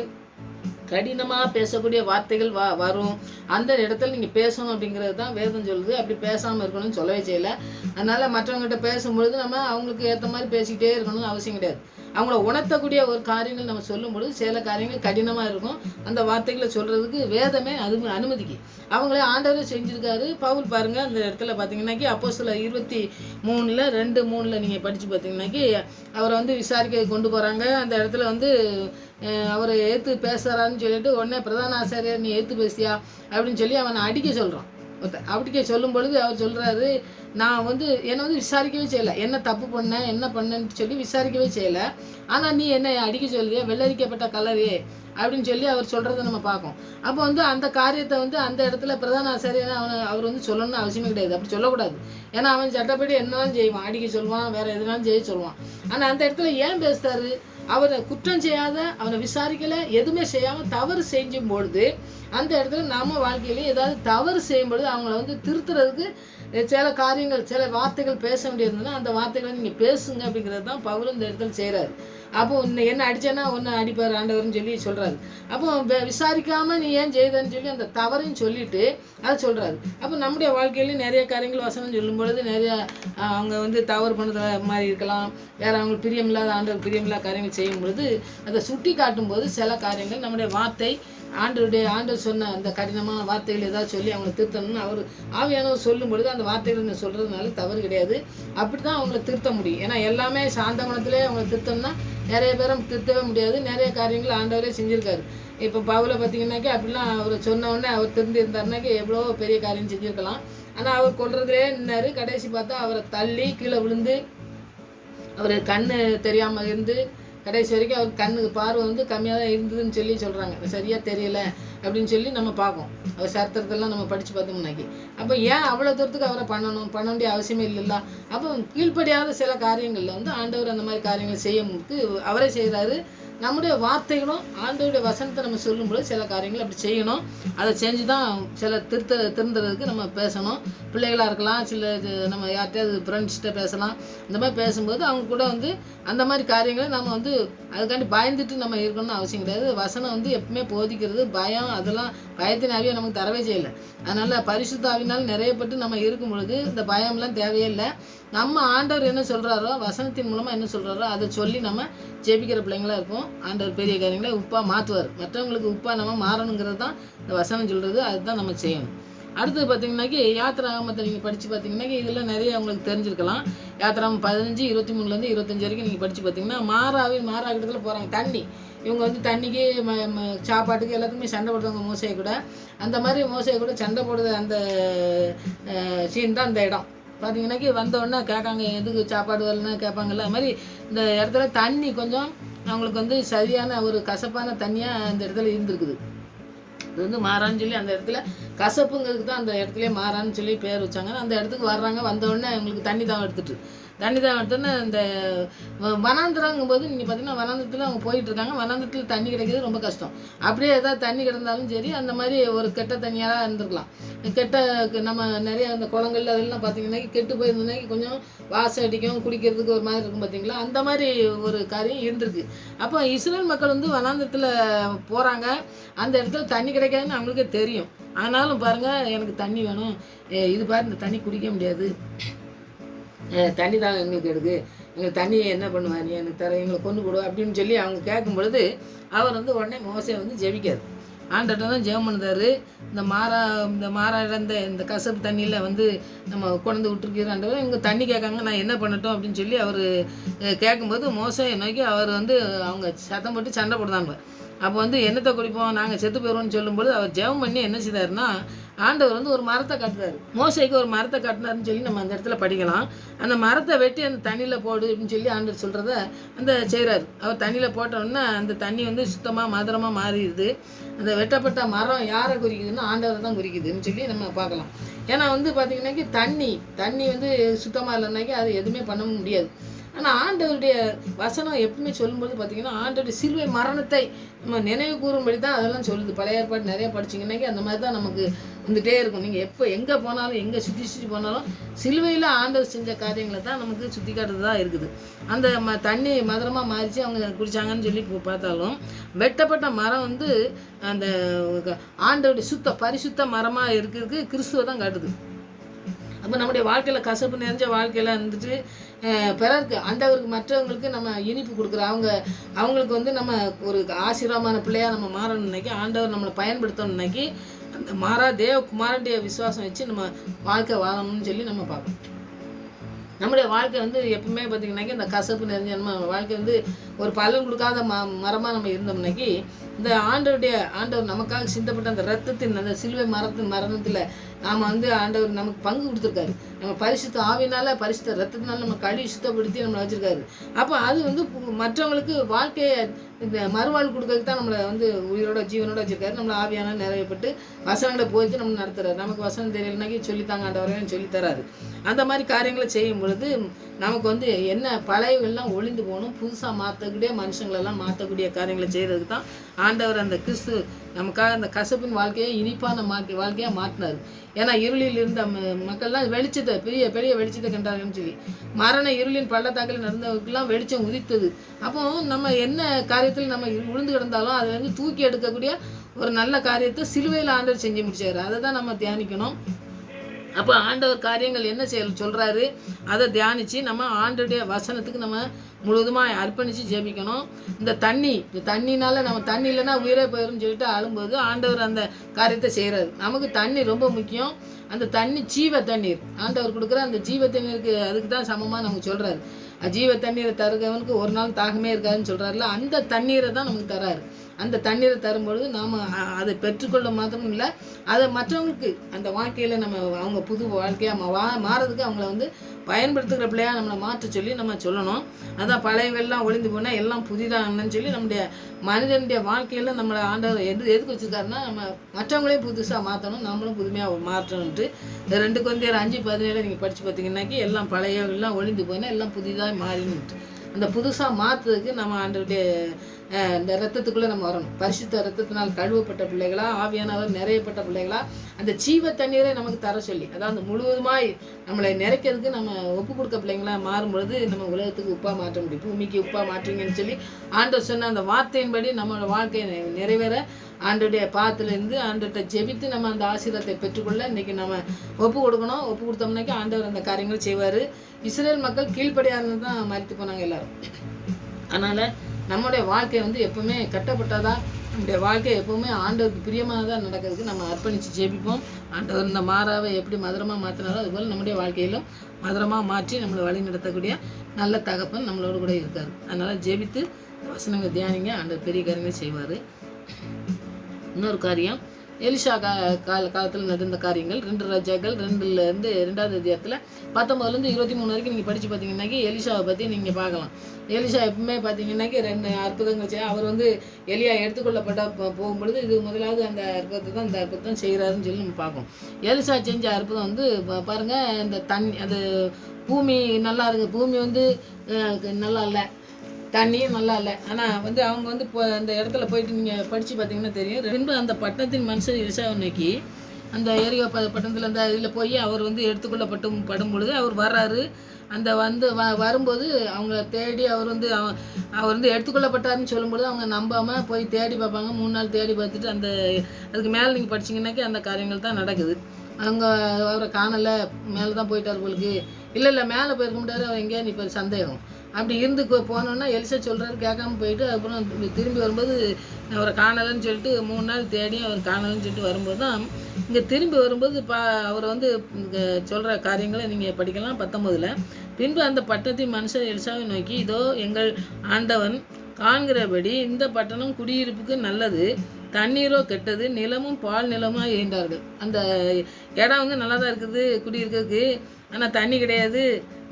கடினமாக பேசக்கூடிய வார்த்தைகள் வரும். அந்த இடத்துல நீங்கள் பேசணும் அப்படிங்கிறது தான் வேதம் சொல்லுது. அப்படி பேசாமல் இருக்கணும்னு சொல்லவே செய்யலை. அதனால் மற்றவங்ககிட்ட பேசும்பொழுது நம்ம அவங்களுக்கு ஏற்ற மாதிரி பேசிக்கிட்டே இருக்கணும்னு அவசியம் கிடையாது. அவங்கள உணர்த்தக்கூடிய ஒரு காரியங்கள் நம்ம சொல்லும்பொழுது சில காரியங்கள் கடினமாக இருக்கும். அந்த வார்த்தைகளை சொல்கிறதுக்கு வேதமே அனுமதிக்கு. அவங்களே ஆண்டவரே செஞ்சுருக்காரு. பவுல் பாருங்கள் அந்த இடத்துல பார்த்தீங்கன்னாக்கி அப்போஸ்தலர் 23:2-3 நீங்கள் படித்து பார்த்தீங்கன்னாக்கி அவரை வந்து விசாரிக்க கொண்டு போகிறாங்க. அந்த இடத்துல வந்து அவரை ஏற்று பேசுகிறான்னு சொல்லிட்டு உடனே பிரதான ஆசாரியர் நீ ஏற்று பேசியா அப்படின்னு சொல்லி அவனை அடிக்க சொல்கிறான். அப்படிக்க சொல்லும் பொழுது அவர் சொல்கிறாரு, நான் வந்து என்னை வந்து விசாரிக்கவே செய்யலை, என்ன தப்பு பண்ணேன் என்ன பண்ணேன்னு சொல்லி விசாரிக்கவே செய்யலை, ஆனால் நீ என்னை அடிக்க சொல்றியா, வெள்ளரிக்கப்பட்ட கலரே அப்படின்னு சொல்லி அவர் சொல்கிறத நம்ம பார்க்கோம். அப்போ வந்து அந்த காரியத்தை வந்து அந்த இடத்துல பிரதான ஆசாரியனை அவர் வந்து சொல்லணும்னு அவசியமே கிடையாது, அப்படி சொல்லக்கூடாது. ஏன்னா அவன் சட்டப்படி என்னாலும் செய்வான், அடிக்க சொல்லுவான், வேறு எதுனாலும் செய்ய சொல்லுவான். ஆனால் அந்த இடத்துல ஏன் பேசுகிறாரு, அவரை குற்றம் செய்யாத, அவனை விசாரிக்கலை, எதுவுமே செய்யாமல் தவறு செஞ்சும் பொழுது அந்த இடத்துல நம்ம வாழ்க்கையிலேயே ஏதாவது தவறு செய்யும் பொழுது அவங்கள வந்து திருத்துறதுக்கு சில காரியங்கள் சில வார்த்தைகள் பேச வேண்டியிருந்ததுன்னா அந்த வார்த்தைகளை நீங்கள் பேசுங்க அப்படிங்கிறது தான் பவுல் இந்த இடத்துல செய்கிறாரு. அப்போ என்ன அடித்தேன்னா ஒன்று அடிப்பார் ஆண்டவர்னு சொல்லி சொல்கிறாரு. அப்போ விசாரிக்காமல் நீ ஏன் செய்தன்னு சொல்லி அந்த தவறையும் சொல்லிவிட்டு அதை சொல்கிறாரு. அப்போ நம்முடைய வாழ்க்கையிலையும் நிறைய காரியங்கள் வசனம் சொல்லும் பொழுது நிறையா அவங்க வந்து தவறு பண்ணுற மாதிரி இருக்கலாம், வேறு அவங்களுக்கு பிரியமில்லாத ஆண்டவர் பிரியமில்லாத காரியங்கள் செய்யும் பொழுது அதை சுட்டி காட்டும் போது சில காரியங்கள் நம்முடைய வார்த்தை ஆண்டவர் சொன்ன அந்த கடினமான வார்த்தைகள் ஏதாவது சொல்லி அவங்களை திருத்தணும்னு அவர் ஆவியானவர் சொல்லும் பொழுது அந்த வார்த்தைகள் சொல்கிறதுனால தவறு கிடையாது. அப்படி தான் அவங்கள திருத்த முடியும். ஏன்னா எல்லாமே சாந்த குணத்திலே அவங்களை திருத்தணும்னா நிறைய பேரும் திருத்தவே முடியாது. நிறைய காரியங்கள் ஆண்டவரே செஞ்சுருக்காரு. இப்போ பவுலை பார்த்திங்கன்னாக்கி அப்படிலாம் அவர் சொன்னோடனே அவர் திருந்திருந்தாருனாக்கி எவ்வளோ பெரிய காரியம் செஞ்சுருக்கலாம். ஆனால் அவர் கொள்றதுலே நின்னார். கடைசி பார்த்தா அவரை தள்ளி கீழே விழுந்து அவர் கண் தெரியாமல் இருந்து கடைசி வரைக்கும் அவர் கண்ணுக்கு பார்வை வந்து கம்மியாக தான் இருந்ததுன்னு சொல்லி சொல்கிறாங்க. சரியாக தெரியலை அப்படின்னு சொல்லி நம்ம பார்ப்போம். அவர் சரித்திரத்தெல்லாம் நம்ம படித்து பார்த்தோம்னாக்கி. அப்போ ஏன் அவ்வளோ தூரத்துக்கு அவரை பண்ண வேண்டிய அவசியமே இல்லைல்ல. அப்போ கீழ்ப்படியாத சில காரியங்களில் வந்து ஆண்டவர் அந்த மாதிரி காரியங்களை செய்யும்போது அவரே செய்கிறாரு. நம்முடைய வார்த்தைகளும் ஆண்டவருடைய வசனத்தை நம்ம சொல்லும்போது சில காரியங்கள் அப்படி செய்யணும். அதை செஞ்சு தான் சில திருந்துறதுக்கு நம்ம பேசணும். பிள்ளைகளாக இருக்கலாம், சில நம்ம யார்கிட்டயாவது ஃப்ரெண்ட்ஸ்கிட்ட பேசலாம். இந்த மாதிரி பேசும்போது அவங்க கூட வந்து அந்த மாதிரி காரியங்களை நம்ம வந்து அதுக்காண்டி பயந்துட்டு நம்ம இருக்கணும்னு அவசியம் கிடையாது. வசனம் வந்து எப்பவுமே போதிக்கிறது, பயம் அதெல்லாம் பயத்தினாவே நமக்கு தரவே செய்யலை. அதனால் பரிசுத்த ஆவியினால் நிறையப்பட்டு நம்ம இருக்கும் பொழுது இந்த பயம்லாம் தேவையே இல்லை. நம்ம ஆண்டவர் என்ன சொல்கிறாரோ, வசனத்தின் மூலமாக என்ன சொல்கிறாரோ அதை சொல்லி நம்ம ஜெபிக்கிற பிள்ளைங்களாக இருக்கும். ஆண்டவர் பெரிய காரியங்களை உப்பாக மாற்றுவார். மற்றவங்களுக்கு உப்பாக நம்ம மாறணுங்கிறது தான் இந்த வசனம் சொல்கிறது. அதுதான் நம்ம செய்யணும். அடுத்தது பார்த்திங்கனாக்கி யாத்திராகமத்தை நீங்கள் படித்து பார்த்தீங்கன்னாக்கி இதெல்லாம் நிறைய அவங்களுக்கு தெரிஞ்சிருக்கலாம். யாத்திராகம் 15, 23 25 வரைக்கும் நீங்கள் படித்து பார்த்தீங்கன்னா மாறாகிட்டத்தில் போகிறாங்க. தண்ணி இவங்க வந்து தண்ணிக்கு சாப்பாட்டுக்கு எல்லாத்துக்குமே சண்டை போடுவாங்க மோசையை கூட. அந்த மாதிரி மோசையை கூட சண்டை போடுற அந்த சீன் தான் அந்த இடம். பார்த்தீங்கன்னாக்கி வந்தோடனே கேட்காங்க, எதுக்கு சாப்பாடு வரலன்னு கேட்பாங்கல்ல. அது மாதிரி இந்த இடத்துல தண்ணி கொஞ்சம் அவங்களுக்கு வந்து சரியான ஒரு கசப்பான தண்ணியாக அந்த இடத்துல இருந்திருக்குது. இது வந்து மாறான்னு சொல்லி அந்த இடத்துல கசப்புங்கிறதுக்கு தான் அந்த இடத்துல மாறான்னு சொல்லி பேர் வச்சாங்க. அந்த இடத்துக்கு வர்றாங்க. வந்தோடனே அவங்களுக்கு தண்ணி தான் எடுத்தோன்னே இந்த வனாந்திரங்கும்போது நீங்கள் பார்த்தீங்கன்னா வனாந்திரத்தில் அவங்க போயிட்டுருக்காங்க. வனாந்திரத்தில் தண்ணி கிடைக்கிறது ரொம்ப கஷ்டம். அப்படியே ஏதாவது தண்ணி கிடந்தாலும் சரி அந்த மாதிரி ஒரு கெட்ட தண்ணியாக இருந்திருக்கலாம். நம்ம நிறைய அந்த குளங்கள் அதெல்லாம் பார்த்தீங்கன்னா கெட்டு போயிருந்தோன்னாக்கி கொஞ்சம் வாசம் அடிக்கும், குடிக்கிறதுக்கு ஒரு மாதிரி இருக்கும் பார்த்தீங்களா. அந்த மாதிரி ஒரு காரியம் இருந்திருக்கு. அப்போ இஸ்ரேல் மக்கள் வந்து வனாந்திரத்தில் போகிறாங்க. அந்த இடத்துல தண்ணி கிடைக்காதுன்னு அவங்களுக்கே தெரியும். ஆனாலும் பாருங்கள், எனக்கு தண்ணி வேணும், இது பாரு இந்த தண்ணி குடிக்க முடியாது, தண்ணி தான் எங்களுக்கு எடுக்கு, எங்களுக்கு தண்ணியை என்ன பண்ணுவா, நீ எனக்கு தர, எங்களை கொண்டு போடுவா அப்படின்னு சொல்லி அவங்க கேட்கும் பொழுது அவர் வந்து உடனே மோசே வந்து ஜெபிக்கார். ஆண்டர்கிட்ட தான் ஜெபம் பண்ணுறாரு. இந்த மாறா இழந்த இந்த கசப்பு தண்ணியில் வந்து நம்ம கொண்டு விட்டுருக்கிற ஆண்டவர், இவங்க தண்ணி கேட்காங்க, நான் என்ன பண்ணட்டும் அப்படின்னு சொல்லி அவர் கேட்கும்போது மோசே நோக்கி அவர் வந்து அவங்க சத்தம் போட்டு சண்டை போடுதாங்க. அப்போ வந்து என்னத்தை குடிப்போம், நாங்கள் செத்து போயிடுவோம்னு சொல்லும்போது அவர் ஜெபம் பண்ணி என்ன செய்தாருன்னா ஆண்டவர் வந்து ஒரு மரத்தை காட்டுறாரு. மோசைக்கு ஒரு மரத்தை காட்டினாருன்னு சொல்லி நம்ம அந்த இடத்துல படிக்கலாம். அந்த மரத்தை வெட்டி அந்த தண்ணியில் போடு அப்படின்னு சொல்லி ஆண்டவர் சொல்கிறத அந்த செய்கிறாரு. அவர் தண்ணியில் போட்டோன்னா அந்த தண்ணி வந்து சுத்தமாக மதுரமாக மாறிடுது. அந்த வெட்டப்பட்ட மரம் யாரை குறிக்குதுன்னா ஆண்டவரை தான் குறிக்குதுன்னு சொல்லி நம்ம பார்க்கலாம். ஏன்னா வந்து பார்த்திங்கனாக்கி தண்ணி வந்து சுத்தமாக இல்லைனாக்கி அது எதுவுமே பண்ண முடியாது. ஆனால் ஆண்டவருடைய வசனம் எப்பவுமே சொல்லும்போது பார்த்திங்கன்னா ஆண்டவருடைய சிலுவை மரணத்தை நம்ம நினைவு கூறும்படி தான் அதெல்லாம் சொல்லுது. பழைய ஏற்பாடு நிறைய படிச்சிங்கன்னாக்கி அந்த மாதிரி தான் நமக்கு வந்துகிட்டே இருக்கும். நீங்கள் எப்போ எங்கே போனாலும் எங்கே சுற்றி போனாலும் சிலுவையில் ஆண்டவர் செஞ்ச காரியங்களை தான் நமக்கு சுற்றி காட்டுறதா இருக்குது. அந்த தண்ணி மதுரமாக மாறிச்சு அவங்க குடித்தாங்கன்னு சொல்லி பார்த்தாலும் வெட்டப்பட்ட மரம் வந்து அந்த ஆண்டவருடைய பரிசுத்த மரமாக இருக்கிறதுக்கு கிறிஸ்துவை தான் காட்டுது. அப்போ நம்முடைய வாழ்க்கையில் கசப்பு நிறைஞ்ச வாழ்க்கையில் இருந்துட்டு பிறருக்கு ஆண்டவருக்கு மற்றவங்களுக்கு நம்ம இனிப்பு கொடுக்குறோம். அவங்களுக்கு வந்து நம்ம ஒரு ஆசீர்வாதமான பிள்ளையாக நம்ம மாறணும்னாக்கி ஆண்டவர் நம்மளை பயன்படுத்தணும்னாக்கி அந்த தேவகுமாரனுடைய விசுவாசம் வச்சு நம்ம வாழ்க்கை வாழணும்னு சொல்லி நம்ம பார்க்கணும். நம்முடைய வாழ்க்கை வந்து எப்பவுமே பார்த்திங்கனாக்கி இந்த கசப்பு நிறைஞ்ச நம்ம வாழ்க்கை வந்து ஒரு பலன் கொடுக்காத மரமாக நம்ம இருந்தோம்னாக்கி இந்த ஆண்டவர் நமக்காக சிந்தப்பட்ட அந்த ரத்தத்தின் அந்த சிலுவை மரணத்தில் நாம் வந்து ஆண்டவர் நமக்கு பங்கு கொடுத்துருக்காரு. நம்ம பரிசுத்த ஆவினால பரிசுத்த ரத்தத்தினால நம்ம கழுவி சுத்தப்படுத்தி நம்மளை வச்சுருக்காரு. அப்போ அது வந்து மற்றவங்களுக்கு வாழ்க்கையை இந்த மறுவாழ்வு கொடுக்கறதுக்கு தான் நம்மளை வந்து உயிரோட ஜீவனோட வச்சுருக்காரு. நம்மளை ஆவியானால் நிறைவேற்பட்டு வசனங்களை போயிட்டு நம்ம நடத்துறாரு. நமக்கு வசனம் தெரியலனாக்கி சொல்லித்தாங்க ஆண்டவரையும் சொல்லித்தராரு. அந்த மாதிரி காரியங்களை செய்யும் பொழுது நமக்கு வந்து என்ன பழையவெல்லாம் ஒளிந்து போகணும், புதுசாக மாற்றக்கூடிய மனுஷங்களெல்லாம் மாற்றக்கூடிய காரியங்களை செய்கிறதுக்கு தான் ஆண்டவர் அந்த கிறிஸ்து நமக்காக அந்த கசப்பின் வாழ்க்கையை இனிப்பான வாழ்க்கையாக மாற்றினார். ஏன்னா இருளில் இருந்த மக்கள்லாம் வெளிச்சத்தை பெரிய பெரிய வெளிச்சத்தை கண்டாங்கன்னு சொல்லி மரண இருளின் பள்ளத்தாக்கில் நடந்தவர்களுக்கெல்லாம் வெளிச்சம் உதித்தது. அப்போ நம்ம என்ன காரியத்தில் நம்ம விழுந்து கிடந்தாலும் அதை வந்து தூக்கி எடுக்கக்கூடிய ஒரு நல்ல காரியத்தை சிலுவையில் ஆண்டவர் செஞ்சு முடிச்சார். அதை தான் நம்ம தியானிக்கணும். அப்போ ஆண்டவர் காரியங்கள் என்ன சொல்கிறாரு அதை தியானித்து நம்ம ஆண்டோடைய வசனத்துக்கு நம்ம முழுவதுமாக அர்ப்பணித்து ஜெபிக்கணும். இந்த தண்ணினால நம்ம தண்ணி இல்லைன்னா உயிரே போயிடும்னு சொல்லிட்டு அழும்போது ஆண்டவர் அந்த காரியத்தை செய்கிறாரு. நமக்கு தண்ணி ரொம்ப முக்கியம். அந்த தண்ணி ஜீவ தண்ணீர் ஆண்டவர் கொடுக்குற அந்த ஜீவ தண்ணீருக்கு அதுக்கு தான் சமமாக நமக்கு சொல்கிறாரு. ஜீவ தண்ணீரை தருகிறவனுக்கு ஒரு நாள் தாகமே இருக்காதுன்னு சொல்கிறாருல, அந்த தண்ணீரை தான் நமக்கு தராரு. அந்த தண்ணீரை தரும்பொழுது நாம் அதை பெற்றுக்கொள்ள மாத்திரம் இல்லை, அதை மற்றவங்களுக்கு அந்த வாழ்க்கையில் நம்ம அவங்க புது வாழ்க்கையாக மாறதுக்கு அவங்கள வந்து பயன்படுத்துகிற பிள்ளையாக நம்மளை மாற்ற சொல்லி நம்ம சொல்லணும். அதான் பழையவெல்லாம் ஒளிந்து போனால் எல்லாம் புதிதாகன்னு சொல்லி நம்முடைய மனிதனுடைய வாழ்க்கையில் நம்மளை ஆண்டவர் எதுக்கு வச்சுருக்காருன்னா நம்ம மற்றவங்களையும் புதுசாக மாற்றணும், நம்மளும் புதுமையாக மாற்றணுன்ட்டு. 2 கொரிந்தியர் 5:17 நீங்கள் படித்து பார்த்தீங்கன்னாக்கி எல்லாம் பழையவெல்லாம் ஒளிந்து போனால் எல்லாம் புதிதாக மாறினுட்டு அந்த புதுசாக மாற்றுறதுக்கு நம்ம ஆண்டவருடைய இந்த ரத்தத்துக்குள்ளே நம்ம வரணும். பரிசுத்த ரத்தத்தினால் கழுவப்பட்ட பிள்ளைகளா, ஆவியானவர் நிறையப்பட்ட பிள்ளைகளா, அந்த ஜீவ தண்ணீரை நமக்கு தர சொல்லி, அதாவது முழுவதுமாய் நம்மளை நிறைக்கிறதுக்கு நம்ம ஒப்பு கொடுக்க பிள்ளைங்களா மாறும்பொழுது நம்ம உலகத்துக்கு உப்பாக மாற்ற முடியும். பூமிக்கு உப்பாக மாற்றுங்கன்னு சொல்லி ஆண்டவர் சொன்ன அந்த வார்த்தையின்படி நம்மளோட வாழ்க்கையை நிறைவேற ஆண்டோடைய பாத்திலேருந்து ஆண்டோட்ட ஜெபித்து நம்ம அந்த ஆசீர்வாதத்தை பெற்றுக்கொள்ள இன்றைக்கி நம்ம ஒப்பு கொடுக்கணும். ஒப்பு கொடுத்தோம்னாக்கி ஆண்டவர் அந்த காரியங்களை செய்வார். இஸ்ரேல் மக்கள் கீழ்ப்படியாதது தான் மறித்து போனாங்க எல்லாரும். அதனால் நம்முடைய வாழ்க்கை வந்து எப்பவுமே கட்டப்பட்டதாக, நம்முடைய வாழ்க்கை எப்பவுமே ஆண்டவருக்கு பிரியமானதாக நடக்கிறதுக்கு நம்ம அர்ப்பணித்து ஜெபிப்போம். ஆண்டவர் இந்த மாறாவை எப்படி மதுரமாக மாற்றினாரோ அதுபோல் நம்முடைய வாழ்க்கையிலும் மதுரமாக மாற்றி நம்மளை வழி நடத்தக்கூடிய நல்ல தகப்பன் நம்மளோட கூட இருக்கார். அதனால் ஜெபித்து வசனங்கள் தியானிங்க, ஆண்டவர் பெரிய காரியங்கள் செய்வார். இன்னொரு காரியம், எலிஷா காலத்தில் நடந்த காரியங்கள் 2 ராஜாக்கள் 2லேருந்து 2வது அதிகாரத்தில் 19லேருந்து 23 வரைக்கும் நீங்கள் படித்து பார்த்தீங்கன்னாக்கி எலிஷாவை பற்றி நீங்கள் பார்க்கலாம். எலிஷா எப்பவுமே பார்த்தீங்கன்னாக்கி 2 அற்புதங்கள் அவர் வந்து எலியா எடுத்துக்கொள்ளப்பட்ட போகும்பொழுது இது முதலாவது அந்த அற்புதத்தை தான் செய்கிறாருன்னு சொல்லி நம்ம பார்க்கணும். எலிஷா செஞ்ச அற்புதம் வந்து பாருங்கள், இந்த அது பூமி நல்லா இருக்குது, பூமி வந்து நல்லா இல்லை, தண்ணியும் நல்லா இல்லை. ஆனால் வந்து அவங்க வந்து இப்போ அந்த இடத்துல போயிட்டு நீங்கள் படித்து பார்த்தீங்கன்னா தெரியும். பின்பு அந்த பட்டணத்தின் மனுஷர் எலிசாவை நோக்கி அந்த ஏரியா பட்டணத்தில் அந்த இதில் போய் அவர் வந்து படும் பொழுது அவர் வர்றாரு. அந்த வரும்போது அவங்கள தேடி அவர் வந்து எடுத்துக்கொள்ளப்பட்டாருன்னு சொல்லும்பொழுது அவங்க நம்பாமல் போய் தேடி பார்ப்பாங்க. 3 நாள் தேடி பார்த்துட்டு அதுக்கு மேலே நீங்கள் படிச்சிங்கன்னாக்கி அந்த காரியங்கள் தான் நடக்குது. அவங்க அவரை காணலை, மேலே தான் போயிட்டார் உங்களுக்கு, இல்லை மேலே போயிருக்க முடியாது, அவர் எங்கேயா இப்போ சந்தேகம் அப்படி இருந்து போனோன்னா எலிசா சொல்கிறாரு, கேட்காம போயிட்டு அப்புறம் திரும்பி வரும்போது அவரை காணலைன்னு சொல்லிட்டு 3 நாள் தேடி அவர் காணலைன்னு சொல்லிட்டு வரும்போது தான் இங்கே திரும்பி வரும்போது அவர் வந்து சொல்கிற காரியங்களை நீங்கள் படிக்கலாம். 19 பின்பு அந்த பட்டணத்தின் மனுஷர் எலிசாவை நோக்கி, இதோ எங்கள் ஆண்டவன் காண்கிறபடி இந்த பட்டணம் குடியிருப்புக்கு நல்லது, தண்ணீரோ கெட்டது, நிலமும் பால் நிலமாக இருந்தார்கள். அந்த இடம் வந்து நல்லா தான் இருக்குது குடியிருக்கிறதுக்கு, ஆனால் தண்ணி கிடையாது,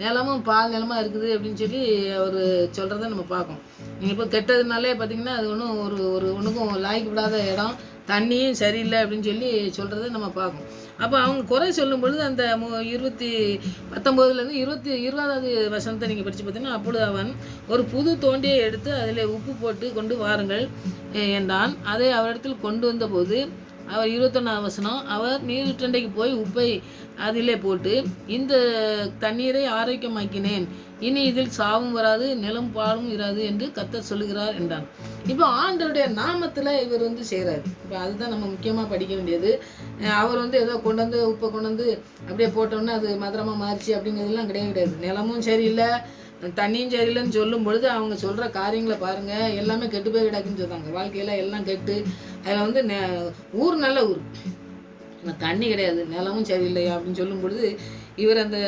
நிலமும் பால் நிலமாக இருக்குது அப்படின்னு சொல்லி அவர் சொல்கிறத நம்ம பார்க்கோம். நீங்கள் இப்போ கெட்டதுனாலே பார்த்திங்கன்னா அது ஒன்றுக்கும் லாய்க்கப்படாத இடம், தண்ணியும் சரியில்லை அப்படின்னு சொல்லி சொல்கிறத நம்ம பார்க்கோம். அப்போ அவங்க குறை சொல்லும் பொழுது அந்த 19லேருந்து 20வது வசனத்தை நீங்கள் படித்து பார்த்தீங்கன்னா, அப்பொழுது அவன் ஒரு புது தோண்டியை எடுத்து அதில் உப்பு போட்டு கொண்டு வாருங்கள் என்றான். அதை அவரிடத்தில் கொண்டு வந்தபோது அவர் 21வது வசனம், அவர் நீருற்றண்டைக்கு போய் உப்பை அதிலே போட்டு இந்த தண்ணீரை ஆரோக்கியமாக்கினேன், இனி இதில் சாவும் வராது, நிலம் பாலும் இராது என்று கர்த்தர் சொல்லுகிறார் என்றான். இப்போ ஆண்டவருடைய நாமத்தில் இவர் வந்து செய்கிறார். இப்போ அதுதான் நம்ம முக்கியமாக படிக்க வேண்டியது. அவர் வந்து ஏதோ உப்பை கொண்டு வந்து அப்படியே போட்டோன்னா அது மதுரமாக மாறிச்சு அப்படிங்கிறதுலாம் கிடையாது. நிலமும் சரியில்லை, தண்ணியும் சரியில்லைன்னு சொல்லும் பொழுது அவங்க சொல்கிற காரியங்களை பாருங்கள், எல்லாமே கெட்டு போய் கிடக்குன்னு சொல்கிறாங்க. வாழ்க்கையில் எல்லாம் கெட்டு, அதில் வந்து ஊர் நல்ல ஊர், தண்ணி கிடையாது, நிலமும் சரியில்லையா அப்படின்னு சொல்லும் பொழுது இவர் அந்த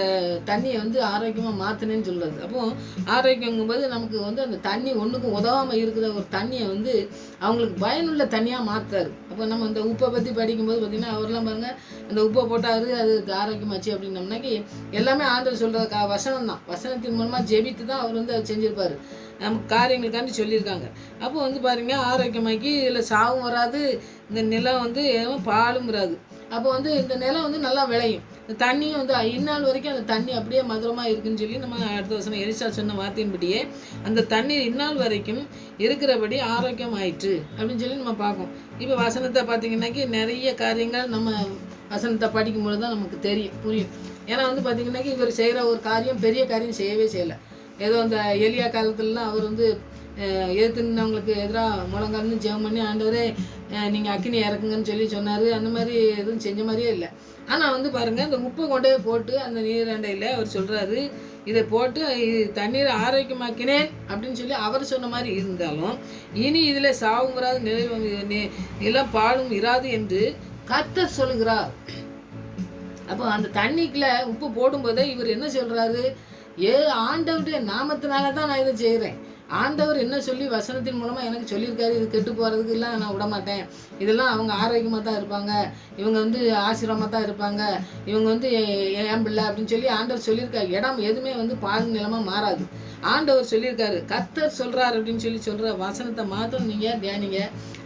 தண்ணியை வந்து ஆரோக்கியமாக மாற்றினேன்னு சொல்கிறது. அப்போது ஆரோக்கியங்கும்போது நமக்கு வந்து அந்த தண்ணி ஒன்றுக்கும் உதவாமல் இருக்கிற ஒரு தண்ணியை வந்து அவங்களுக்கு பயனுள்ள தண்ணியாக மாற்றுறாரு. அப்போ நம்ம இந்த உப்பை பற்றி படிக்கும்போது பார்த்திங்கன்னா அவர்லாம் பாருங்கள், அந்த உப்பை போட்டார் அது ஆரோக்கியமாச்சு அப்படின்னம்னாக்கி எல்லாமே ஆண்டவர் சொல்கிற வசனம் தான். வசனத்தின் மூலமாக ஜெபித்து தான் அவர் வந்து அதை செஞ்சுருப்பார். நமக்கு காரியங்களுக்காண்டி சொல்லியிருக்காங்க. அப்போ வந்து பாருங்கள், ஆரோக்கியமாக்கி இதில் சாவும் வராது, இந்த நிலம் வந்து பாலும் வராது. அப்போ வந்து இந்த நிலம் வந்து நல்லா விளையும். இந்த தண்ணியும் வந்து இந்நாள் வரைக்கும் அந்த தண்ணி அப்படியே மதுரமாக இருக்குன்னு சொல்லி நம்ம அடுத்த வசனம் எலிசா சொன்ன வார்த்தையின்படியே அந்த தண்ணீர் இந்நாள் வரைக்கும் இருக்கிறபடி ஆரோக்கியம் ஆயிற்று அப்படின்னு சொல்லி நம்ம பார்ப்போம். இப்போ வசனத்தை பார்த்திங்கன்னாக்கி நிறைய காரியங்கள் நம்ம வசனத்தை படிக்கும்போது தான் நமக்கு புரியும். ஏன்னா வந்து பார்த்திங்கன்னாக்கி இவர் செய்கிற ஒரு காரியம் பெரிய காரியம் செய்யவே செய்யலை. ஏதோ அந்த எலியா காலத்துலலாம் அவர் வந்து எதிர்த்துனவங்களுக்கு எதிராக முழங்கால்னு ஜெபம் பண்ணி ஆண்டவரே நீங்கள் அக்கினி இறக்குங்கன்னு சொல்லி சொன்னார். அந்த மாதிரி எதுவும் செஞ்ச மாதிரியே இல்லை. ஆனால் வந்து பாருங்கள், அந்த உப்பை கொண்டே போட்டு அந்த நீராண்டையில் அவர் சொல்கிறாரு, இதை போட்டு தண்ணீரை ஆரோக்கியமாக்கினேன் அப்படின்னு சொல்லி அவர் சொன்ன மாதிரி இருந்தாலும் இனி இதில் சாவும் வராது, நிலம் பாலும் இராது என்று கர்த்தர் சொல்கிறார். அப்போ அந்த தண்ணிக்குள்ள உப்பு போடும்போதே இவர் என்ன சொல்கிறாரு, ஆண்டவருடைய நாமத்தினால தான் நான் இதை செய்கிறேன். ஆண்டவர் என்ன சொல்லி வசனத்தின் மூலமாக எனக்கு சொல்லியிருக்காரு, இது கெட்டு போகிறதுக்கெல்லாம் நான் விட மாட்டேன், இதெல்லாம் அவங்க ஆரோக்கியமாக தான் இருப்பாங்க, இவங்க வந்து ஆசீர்வாதமாக தான் இருப்பாங்க, இவங்க வந்து என் பிள்ளை அப்படின்னு சொல்லி ஆண்டவர் சொல்லியிருக்காரு. இடம் எதுவுமே வந்து பால் நிலமாக மாறாது. ஆண்டவர் சொல்லியிருக்காரு, கர்த்தர் சொல்கிறார் அப்படின்னு சொல்கிற வசனத்தை மாத்திரம் நீங்கள் தியானிங்க,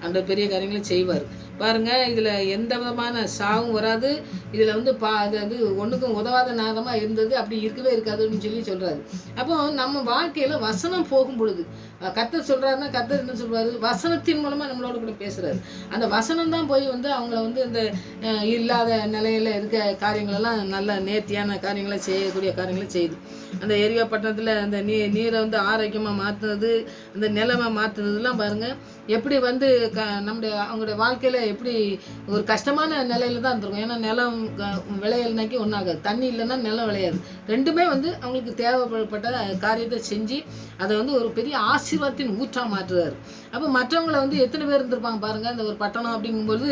அந்த பெரிய காரியங்களை செய்வார். பாருங்கள், இதில் எந்த விதமான சாவும் வராது, இதில் வந்து அது ஒன்றுக்கும் உதவாத நேரமாக இருந்தது, அப்படி இருக்கவே இருக்காது அப்படின்னு சொல்கிறாரு. அப்போ நம்ம வாழ்க்கையில் வசனம் போகும் பொழுது கர்த்தர் சொல்கிறாருன்னா கர்த்தர் என்ன சொல்கிறாரு, வசனத்தின் மூலமாக நம்மளோட கூட பேசுகிறாரு. அந்த வசனம் தான் போய் வந்து அவங்கள வந்து இந்த இல்லாத நிலையில் இருக்க காரியங்களெல்லாம் நல்ல நேர்த்தியான காரியங்களை செய்யக்கூடிய காரியங்களை செய்யுது. அந்த எரியா பட்டணத்தில் அந்த நீரை வந்து ஆரோக்கியமாக மாற்றுனது, அந்த நிலைமை மாற்றுனதுலாம் பாருங்கள் எப்படி வந்து அவங்களுடைய வாழ்க்கையில் எப்படி ஒரு கஷ்டமான நிலையில தான் இருந்திருக்கும். ஏன்னா நிலம் விளையல்னாக்கி ஒன்றாகாது, தண்ணி இல்லைன்னா நிலம் விளையாது. ரெண்டுமே வந்து அவங்களுக்கு தேவைப்பட்ட காரியத்தை செஞ்சு அதை வந்து ஒரு பெரிய ஆசீர்வாதத்தின் ஊற்றாக மாற்றுறாரு. அப்போ மற்றவங்களை வந்து எத்தனை பேர் இருந்திருப்பாங்க பாருங்கள். அந்த ஒரு பட்டணம் அப்படிங்கும்போது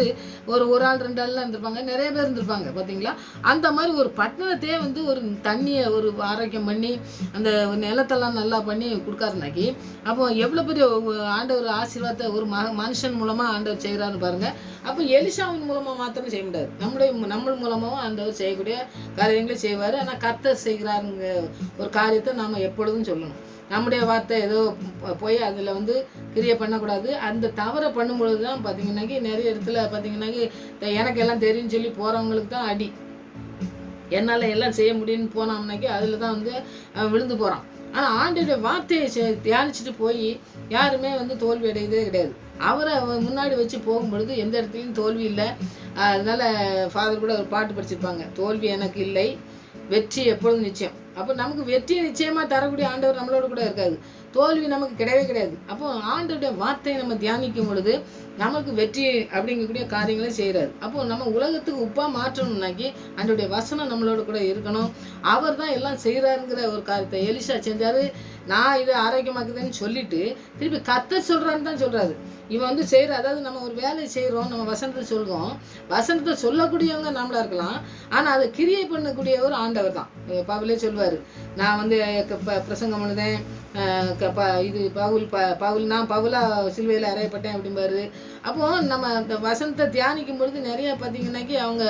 ஒரு ஆள் 2 ஆள்லாம் இருந்திருப்பாங்க, நிறைய பேர் இருந்திருப்பாங்க பார்த்தீங்களா. அந்த மாதிரி ஒரு பட்டணத்தையே வந்து ஒரு தண்ணியை ஒரு ஆரோக்கியம் பண்ணி அந்த நிலத்தெல்லாம் நல்லா பண்ணி கொடுக்காருனாக்கி அப்போ எவ்வளோ பெரிய ஆண்டவர் ஆசீர்வாதத்தை ஒரு மனுஷன் மூலமாக ஆண்டவர் செய்கிறான்னு பாருங்கள். அப்போ எலிசாவின் மூலமாக மாத்திரம் செய்ய முடியாது, நம்ம மூலமாகவும் ஆண்டவர் செய்யக்கூடிய காரியங்களை செய்வார். ஆனால் கர்த்தர் செய்கிறாருங்க ஒரு காரியத்தை நாம் எப்பொழுதும் சொல்லணும். நம்முடைய வார்த்தை ஏதோ போய் அதில் வந்து கிரியை பண்ணக்கூடாது. அந்த தவறை பண்ணும்பொழுது தான் பார்த்திங்கன்னாக்கி நிறைய இடத்துல பார்த்திங்கன்னாக்கி எனக்கு எல்லாம் தெரியும்னு சொல்லி போகிறவங்களுக்கு தான் அடி. என்னால் எல்லாம் செய்ய முடியும்னு போனோம்னாக்கி அதில் தான் வந்து விழுந்து போகிறான். ஆனால் ஆண்டவருடைய வார்த்தையை தியானிச்சுட்டு போய் யாருமே வந்து தோல்வி அடையதே கிடையாது. அவரை முன்னாடி வச்சு போகும்பொழுது எந்த இடத்துலையும் தோல்வி இல்லை. அதனால் ஃபாதர் கூட ஒரு பாட்டு படிச்சிருப்பாங்க, தோல்வி எனக்கு இல்லை, வெற்றி எப்பொழுதும் நிச்சயம். அப்போ நமக்கு வெற்றியை நிச்சயமாக தரக்கூடிய ஆண்டவர் நம்மளோட கூட இருக்காது, தோல்வி நமக்கு கிடையவே கிடையாது. அப்போ ஆண்டவருடைய வார்த்தையை நம்ம தியானிக்கும் பொழுது நமக்கு வெற்றி அப்படிங்கக்கூடிய காரியங்களை செய்கிறாரு. அப்போ நம்ம உலகத்துக்கு உப்பாக மாற்றணும்னாக்கி ஆண்டவருடைய வசனம் நம்மளோட கூட இருக்கணும். அவர் தான் எல்லாம் செய்கிறாருங்கிற ஒரு காரியத்தை எலிசா செஞ்சார். நான் இதை ஆரோக்கியமாக்குதுன்னு சொல்லிட்டு திருப்பி கர்த்தர் சொல்கிறான்னு தான் சொல்கிறாரு. இவன் வந்து செய்கிற, அதாவது நம்ம ஒரு வேலையை செய்கிறோம், நம்ம வசனத்தை சொல்கிறோம், வசனத்தை சொல்லக்கூடியவங்க நம்மளாக இருக்கலாம், ஆனால் அதை கிரியை பண்ணக்கூடியவர் ஆண்டவர் தான். பவுலே சொல்வார், நான் வந்து பிரசங்கம் பண்ணுதேன், இது பவுல் நான் பவுலாக சிலுவையில் அறையப்பட்டேன் அப்படிம்பாரு. அப்போது நம்ம அந்த வசனத்தை தியானிக்கும் பொழுது நிறைய பார்த்திங்கன்னாக்கி அவங்க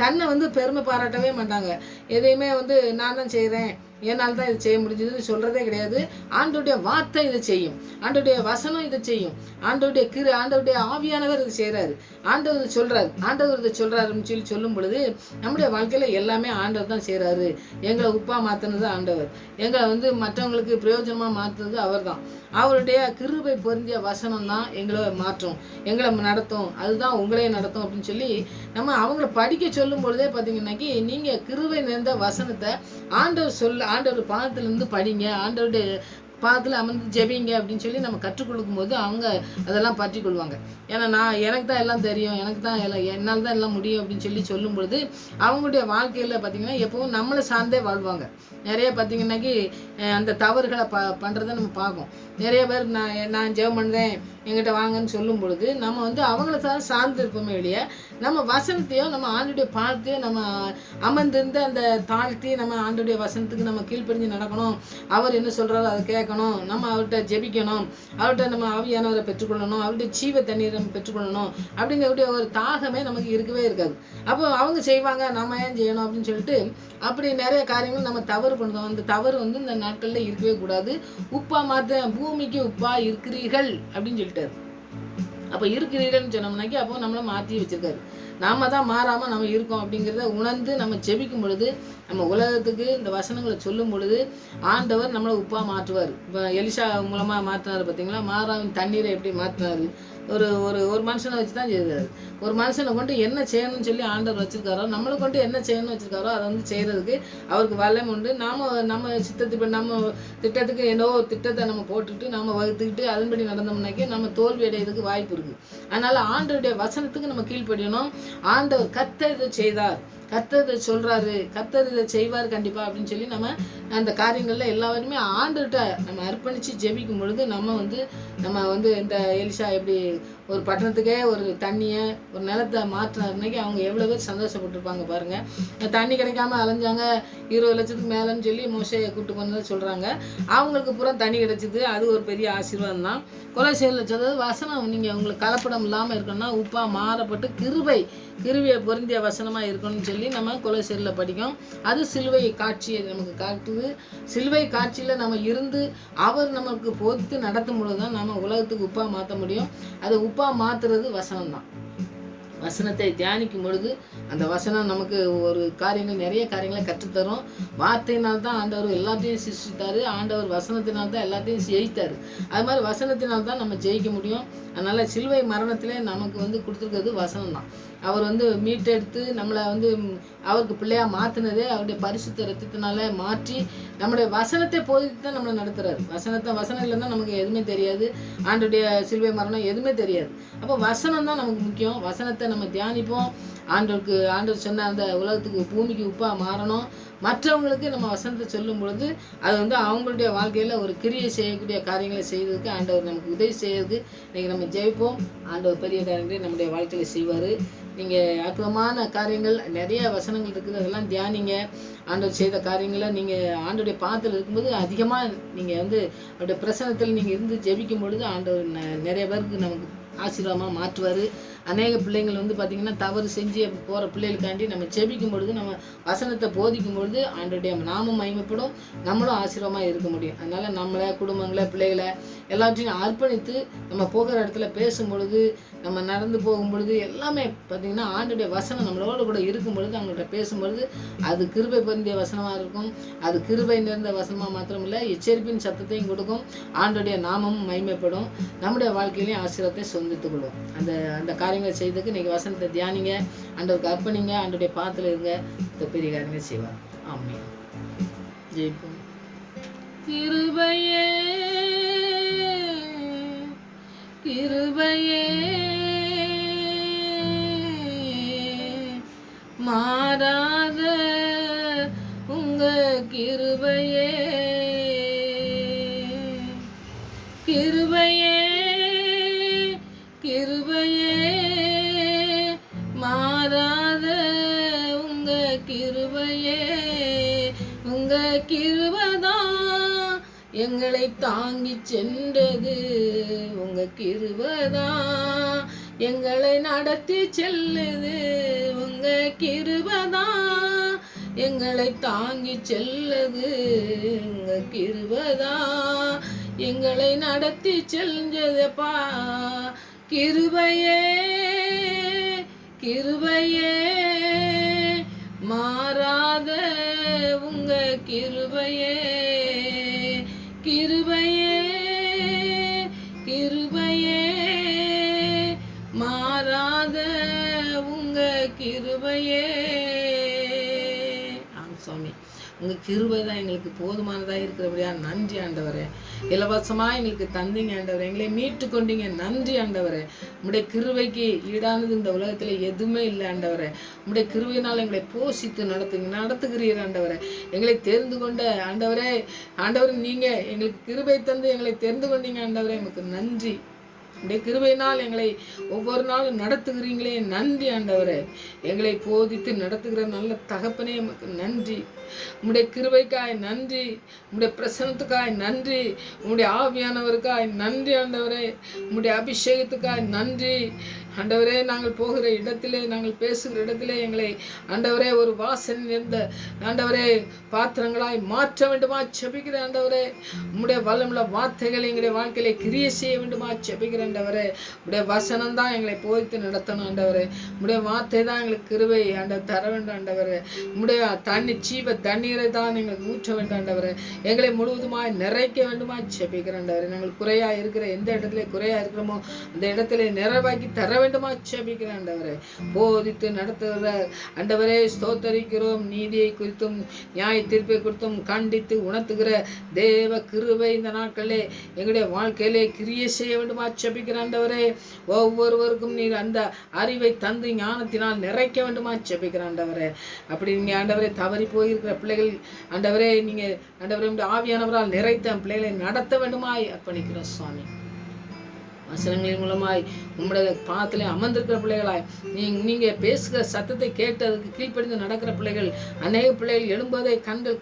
தன்னை வந்து பெருமை பாராட்டவே மாட்டாங்க. எதையுமே வந்து நான் தான் செய்கிறேன், என்னால் தான் இது செய்ய முடிஞ்சதுன்னு சொல்கிறதே கிடையாது. ஆண்டவருடைய வார்த்தை இதை செய்யும், ஆண்டவருடைய வசனம் இதை செய்யும், ஆண்டவருடைய ஆவியானவர் இதை செய்கிறாரு, ஆண்டவர் இதை சொல்கிறார், ஆண்டவர் இதை சொல்கிறாருன்னு சொல்லும் பொழுது நம்முடைய வாழ்க்கையில் எல்லாமே ஆண்டவர் தான் செய்கிறாரு. எங்களை உப்பாக மாற்றினது ஆண்டவர், எங்களை வந்து மற்றவங்களுக்கு பிரயோஜனமாக மாற்றுறது அவர் தான். அவருடைய கிருபை பொருந்திய வசனம் தான் எங்களை மாற்றும், எங்களை நடத்தும், அதுதான் உங்களையும் நடத்தும் அப்படின்னு சொல்லி நம்ம அவங்கள படிக்க சொல்லும் பொழுதே பார்த்தீங்கன்னாக்கி நீங்கள் கிருபை நிறைந்த வசனத்தை ஆண்டவர் பாதத்திலேருந்து படிங்க, ஆண்டவருடைய பாதத்தில் அமர்ந்து ஜெபிங்க அப்படின்னு சொல்லி நம்ம கற்றுக் கொடுக்கும்போது அவங்க அதெல்லாம் பற்றி கொள்வாங்க. ஏன்னா எனக்கு தான் எல்லாம் தெரியும், எனக்கு தான் என்னால் தான் எல்லாம் முடியும் அப்படின்னு சொல்லி சொல்லும் பொழுது அவங்களுடைய வாழ்க்கையில் பார்த்திங்கன்னா எப்போவும் நம்மளை சார்ந்தே வாழ்வாங்க. நிறைய பார்த்திங்கன்னாக்கி அந்த தவறுகளை பண்ணுறதை நம்ம பார்க்கும். நிறைய பேர் நான் ஜெபம் பண்ணுறேன் எங்கிட்ட வாங்கன்னு சொல்லும் பொழுது நம்ம வந்து அவங்கள சார்ந்து இருப்போமே வெளியே நம்ம வசனத்தையோ நம்ம ஆண்டுடைய பாடத்தையோ நம்ம அமர்ந்திருந்து அந்த தாழ்த்தி நம்ம ஆண்டுடைய வசனத்துக்கு நம்ம கீழ்ப்படிஞ்சு நடக்கணும். அவர் என்ன சொல்கிறாரோ அதை கேட்கணும், நம்ம அவர்கிட்ட ஜெபிக்கணும், அவர்கிட்ட நம்ம ஆவியானவரை பெற்றுக்கொள்ளணும், அவருடைய ஜீவ தண்ணீரை நம்ம பெற்றுக்கொள்ளணும் அப்படிங்கக்கூடிய ஒரு தாகமே நமக்கு இருக்கவே இருக்காது. அப்போ அவங்க செய்வாங்க, நம்ம ஏன் செய்யணும் அப்படின்னு சொல்லிட்டு அப்படி நிறைய காரியங்கள் நம்ம தவறு பண்ணுறோம். அந்த தவறு வந்து இந்த நாட்களில் இருக்கவே கூடாது. உப்பா மாற்ற பூமிக்கு உப்பா இருக்கிறீர்கள் அப்படின்னு சொல்லிட்டாரு. அப்போ இருக்கிறீர்கள்னு சொன்னோம்னாக்கி அப்போ நம்மளை மாற்றி வச்சிருக்காரு. நாம தான் மாறாமல் நம்ம இருக்கோம் அப்படிங்கிறத உணர்ந்து நம்ம ஜெபிக்கும் பொழுது நம்ம உலகத்துக்கு இந்த வசனங்களை சொல்லும் பொழுது ஆண்டவர் நம்மளை உப்பாக மாற்றுவார். இப்போ எலிசா மூலமாக மாற்றினார் பார்த்தீங்களா, மாறாவின் தண்ணீரை எப்படி மாற்றினார். ஒரு ஒரு ஒரு மனுஷனை வச்சு தான் செய்தார். ஒரு மனுஷனை கொண்டு என்ன செய்யணும்னு சொல்லி ஆண்டவர் வச்சுருக்காரோ, நம்மளை கொண்டு என்ன செய்யணும்னு வச்சுருக்காரோ அதை வந்து செய்கிறதுக்கு அவருக்கு வல்லமை உண்டு. நம்ம சித்தத்துக்கு நம்ம திட்டத்துக்கு என்னோ திட்டத்தை நம்ம போட்டுட்டு நம்ம வகுத்துக்கிட்டு அதன்படி நடந்தோம்னாக்கி நம்ம தோல்வி அடைகிறதுக்கு வாய்ப்பு இருக்குது. அதனால் ஆண்டவருடைய வசனத்துக்கு நம்ம கீழ்ப்படியணும். ஆண்டவர் கர்த்தர் இதை செய்தார், கர்த்தர் இதை சொல்கிறாரு, கர்த்தர் இதை செய்வார் கண்டிப்பாக அப்படின்னு சொல்லி நம்ம அந்த காரியங்களில் எல்லாருமே ஆண்டுகிட்ட நம்ம அர்ப்பணித்து ஜெபிக்கும் பொழுது நம்ம வந்து இந்த எலிசா எப்படி ஒரு பட்டணத்துக்கே ஒரு தண்ணியை ஒரு நிலத்தை மாற்றினாருன்னைக்கு அவங்க எவ்வளோ பேர் சந்தோஷப்பட்டுருப்பாங்க பாருங்கள். தண்ணி கிடைக்காம அலைஞ்சாங்க, 20 லட்சத்துக்கு மேலேன்னு சொல்லி மோசையை கூப்பிட்டு போனதை சொல்கிறாங்க. அவங்களுக்கு பூரா தண்ணி கிடைச்சிது, அது ஒரு பெரிய ஆசீர்வாதம் தான். கொலோசியரில் சொல்கிறது வசனம் நீங்கள் உங்களுக்கு கலப்படம் இல்லாமல் இருக்கணும்னா உப்பாக மாறப்பட்டு கிருவியை பொருந்திய வசனமாக இருக்கணும்னு சொல்லி நம்ம கொலோசியரில் படிக்கும். அது சிலுவை காட்சியை நமக்கு காட்டுது. சிலுவை காட்சியில் நம்ம இருந்து அவர் நமக்கு போதித்து நடத்தும் பொழுது தான் நம்ம உலகத்துக்கு உப்பாக மாற்ற முடியும். அது உப்பாக மாற்றுறது வசனம் தான். வசனத்தை தியானிக்கும் பொழுது அந்த வசனம் நமக்கு ஒரு நிறைய காரியங்களை கற்றுத்தரும். வார்த்தையினால்தான் ஆண்டவர் எல்லாத்தையும் சிருஷ்டித்தார். ஆண்டவர் வசனத்தினால்தான் எல்லாத்தையும் ஜெயித்தார். அது மாதிரி வசனத்தினால்தான் நம்ம ஜெயிக்க முடியும். அதனால் சிலுவை மரணத்திலே நமக்கு கொடுத்துருக்கிறது வசனம் தான். அவர் மீட்டெடுத்து நம்மளை அவருக்கு பிள்ளையாக மாற்றினதே அவருடைய பரிசுத்த ரத்தத்தினால மாற்றி நம்முடைய வசனத்தை போதித்து தான் நம்மளை நடத்துகிறார். வசனம் இல்லைன்னா நமக்கு எதுவுமே தெரியாது. ஆண்டுடைய சிலுவை மரணம் எதுவுமே தெரியாது. அப்போ வசனம் தான் நமக்கு முக்கியம். வசனத்தை நம்ம தியானிப்போம். ஆண்டவர் சொன்ன அந்த உலகத்துக்கு பூமிக்கு உப்பாக மாறணும். மற்றவங்களுக்கு நம்ம வசனத்தை சொல்லும் பொழுது அது அவங்களுடைய வாழ்க்கையில் ஒரு கிரியை செய்யக்கூடிய காரியங்களை செய்வதற்கு ஆண்டவர் நமக்கு உதவி செய்யறதுக்கு இன்றைக்கி நம்ம ஜெயிப்போம். ஆண்டவர் பெரிய காரியங்களை நம்முடைய வாழ்க்கையில் செய்வார். நீங்கள் அற்புதமான காரியங்கள் நிறைய வசனங்கள் இருக்குது, அதெல்லாம் தியானிங்க. ஆண்டவர் செய்த காரியங்களை நீங்கள் ஆண்டோடைய பாதத்தில் இருக்கும்போது அதிகமாக நீங்கள் அவருடைய பிரசனத்தில் நீங்கள் இருந்து ஜெபிக்கும் பொழுது ஆண்டவர் நிறைய பேருக்கு நமக்கு ஆசீர்வாதமாக மாற்றுவார். அநேக பிள்ளைங்கள் பார்த்திங்கன்னா தவறு செஞ்சு போகிற பிள்ளைகளுக்காண்டி நம்ம ஜெபிக்கும் பொழுது நம்ம வசனத்தை போதிக்கும் பொழுது ஆண்டோடைய நாமம் மகிமைப்படும், நம்மளும் ஆசீர்வாதமாக இருக்க முடியும். அதனால் நம்மளை குடும்பங்களை பிள்ளைகளை எல்லாத்தையும் அர்ப்பணித்து நம்ம போகிற இடத்துல பேசும் பொழுது நம்ம நடந்து போகும் பொழுது எல்லாமே பார்த்திங்கன்னா ஆண்டுடைய வசனம் நம்மளோட கூட இருக்கும் பொழுது அவங்கள்ட்ட பேசும்பொழுது அது கிருபை பொருந்திய வசனமாக இருக்கும். அது கிருபை நிறைந்த வசனமாக மாத்திரமில்லை, எச்சரிப்பின் சத்தத்தையும் கொடுக்கும். ஆண்டுடைய நாமமும் மகிமைப்படும். நம்முடைய வாழ்க்கையிலையும் ஆசீர்வாதத்தை சொந்தித்துக் கொள்வோம். அந்த காரியங்களை செய்ததுக்கு இன்றைக்கி வசனத்தை தியானிங்க, ஆண்டவருக்கு அர்ப்பணிங்க, ஆண்டுடைய பாதத்தில் இருங்க, பெரிய காரியங்களை செய்வார். ஆமென். ஜெயிப்போம். கிருபையே கிருபையே மாறாத உங்க கிருபையே கிருபையே கிருபையே மாறாத உங்க கிருபையே உங்க கிருபைதான் எங்களை தாங்கி சென்றது. உங்க கிருபைதான் எங்களை நடத்தி செல்லுது. உங்க கிருபைதான் எங்களை தாங்கி செல்லுது. உங்க கிருபைதான் எங்களை நடத்தி செல்லுதப்பா. கிருபையே கிருபையே மாறாத உங்க கிருபையே கிருபையே கிருபையே மாறாத உங்க கிருபையே. ஆம் சுவாமி. உங்கள் கிருபை தான் எங்களுக்கு போதுமானதாக இருக்கிறபடியா நன்றி ஆண்டவரே. இலவசமாக எங்களுக்கு தந்தீங்க ஆண்டவரே, எங்களை மீட்டு கொண்டீங்க நன்றி ஆண்டவரே. உம்முடைய கிருபைக்கு ஈடானது இந்த உலகத்தில் எதுவுமே இல்லை ஆண்டவரே. உம்முடைய கிருபையினால் எங்களை போஷித்து நடத்துகிறீர் ஆண்டவரே. எங்களை தெரிந்து கொண்ட ஆண்டவரே, ஆண்டவர் நீங்கள் எங்களுக்கு கிருபை தந்து எங்களை தெரிந்து கொண்டீங்க ஆண்டவரே, எங்களுக்கு நன்றி. உடைய கிருபையினால் எங்களை ஒவ்வொரு நாளும் நடத்துகிறீங்களே நன்றி ஆண்டவரே. எங்களை போதித்து நடத்துகிற நல்ல தகப்பனே எமக்கு நன்றி. உம்முடைய கிருபைக்காய் நன்றி, உம்முடைய பிரசனத்துக்காய் நன்றி, உம்முடைய ஆவியானவருக்காய் நன்றி ஆண்டவரே. உம்முடைய அபிஷேகத்துக்காய் நன்றி ஆண்டவரே. நாங்கள் போகிற இடத்திலே, நாங்கள் பேசுகிற இடத்திலே எங்களை ஆண்டவரே ஒரு வாசனை நிறைந்த ஆண்டவரே பாத்திரங்களாய் மாற்ற வேண்டுமா செபிக்கிற ஆண்டவரே. உம்முடைய வல்லமுள்ள வார்த்தைகள் எங்களுடைய வாழ்க்கையிலே கிரியை செய்ய வேண்டுமா செபிக்கிற ஆண்டவரே. உடைய வசனம் தான் எங்களை போதித்து நடத்தணும் ஆண்டவரே. உடைய வார்த்தை தான் எங்களுக்கு கிருபை ஆண்டவர் தர வேண்டும் ஆண்டவரே. உடைய ஜீவ தண்ணீரை தான் எங்களுக்கு ஊற்ற வேண்டும் ஆண்டவரே. எங்களை முழுவதுமாய் நிறைக்க வேண்டுமா செபிக்கிற ஆண்டவரே. நாங்கள் குறையா இருக்கிற எந்த இடத்துல குறையா இருக்கிறோமோ அந்த இடத்துல நிறைவாக்கி தர வேண்டுமா செபிக்கிற ஆண்டவரே. போதித்து நடத்துகிற ஆண்டவரே ஸ்தோத்தரிக்கிறோம். நீதியை குறித்தும் நியாய தீர்ப்பை குறித்தும் கண்டித்து உணர்த்துகிற தேவ கிருபை இந்த நாட்களே எங்களுடைய வாழ்க்கையிலே கிரியை செய்ய வேண்டுமா செபிக்கிற ஆண்டவரே. ஒவ்வொருவருக்கும் நீர் அந்த அறிவை தந்து ஞானத்தினால் நிறைக்க வேண்டுமா செபிக்கிற ஆண்டவரே. அப்படி நீங்கள் ஆண்டவரே தவறி போயிருக்கிற பிள்ளைகள் ஆண்டவரே, நீங்கள் ஆண்டவரே ஆவியானவரால் நிறைத்த பிள்ளைகளை நடத்த வேண்டுமாய் அர்ப்பணிக்கிறோம் சுவாமி. வசனங்களின் மூலமாய் உங்களுடைய பாதத்திலே அமர்ந்திருக்கிற பிள்ளைகளாய் நீங்கள் பேசுகிற சத்தத்தை கேட்டு அதுக்கு கீழ்ப்படிந்து நடக்கிற பிள்ளைகள், அநேக பிள்ளைகள் எழும்பதை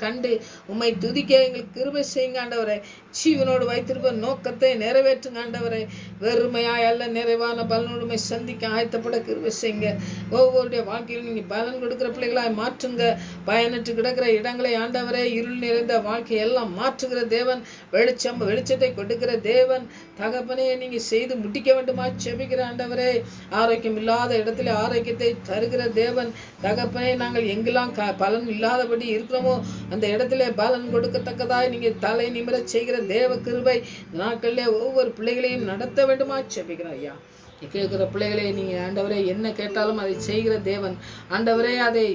கண்டு உம்மை துதிக்க எங்களுக்கு கிருபை செய்யுங்க ஆண்டவரே. ஜீவனோடு வைத்திருப்ப நோக்கத்தை நிறைவேற்றுங்க ஆண்டவரே. வெறுமையாய் அல்ல, நிறைவான பலனோடுமை சந்திக்க ஆயத்தப்பட கிருபை செய்யுங்க. ஒவ்வொருடைய வாழ்க்கையில் நீங்கள் பலன் கொடுக்கிற பிள்ளைகளாய் மாற்றுங்க. பயனற்று கிடக்கிற இடங்களை ஆண்டவரே, இருள் நிறைந்த வாழ்க்கையை எல்லாம் மாற்றுகிற தேவன், வெளிச்சத்தை கொடுக்கிற தேவன் தகப்பனே, நீங்கள் செய்து முடிக்க வேண்டுமா செபிக்கிற ஆண்டவரே. ஆரோக்கியம் இல்லாத இடத்துல ஆரோக்கியத்தை தருகிற தேவன் தகப்பனே, நாங்கள் எங்கெல்லாம் பலன் இல்லாதபடி இருக்கிறோமோ அந்த இடத்துல பலன் கொடுக்கத்தக்கதாய் நீங்கள் தலை நிமிர செய்கிற தேவ கிருபை நாட்களிலே ஒவ்வொரு பிள்ளைகளையும் நடத்த வேண்டுமா செபிக்கிறோம் ஐயா. கேட்குற பிள்ளைகளே, நீங்கள் ஆண்டவரே என்ன கேட்டாலும் அதை செய்கிற தேவன் ஆண்டவரே. அதை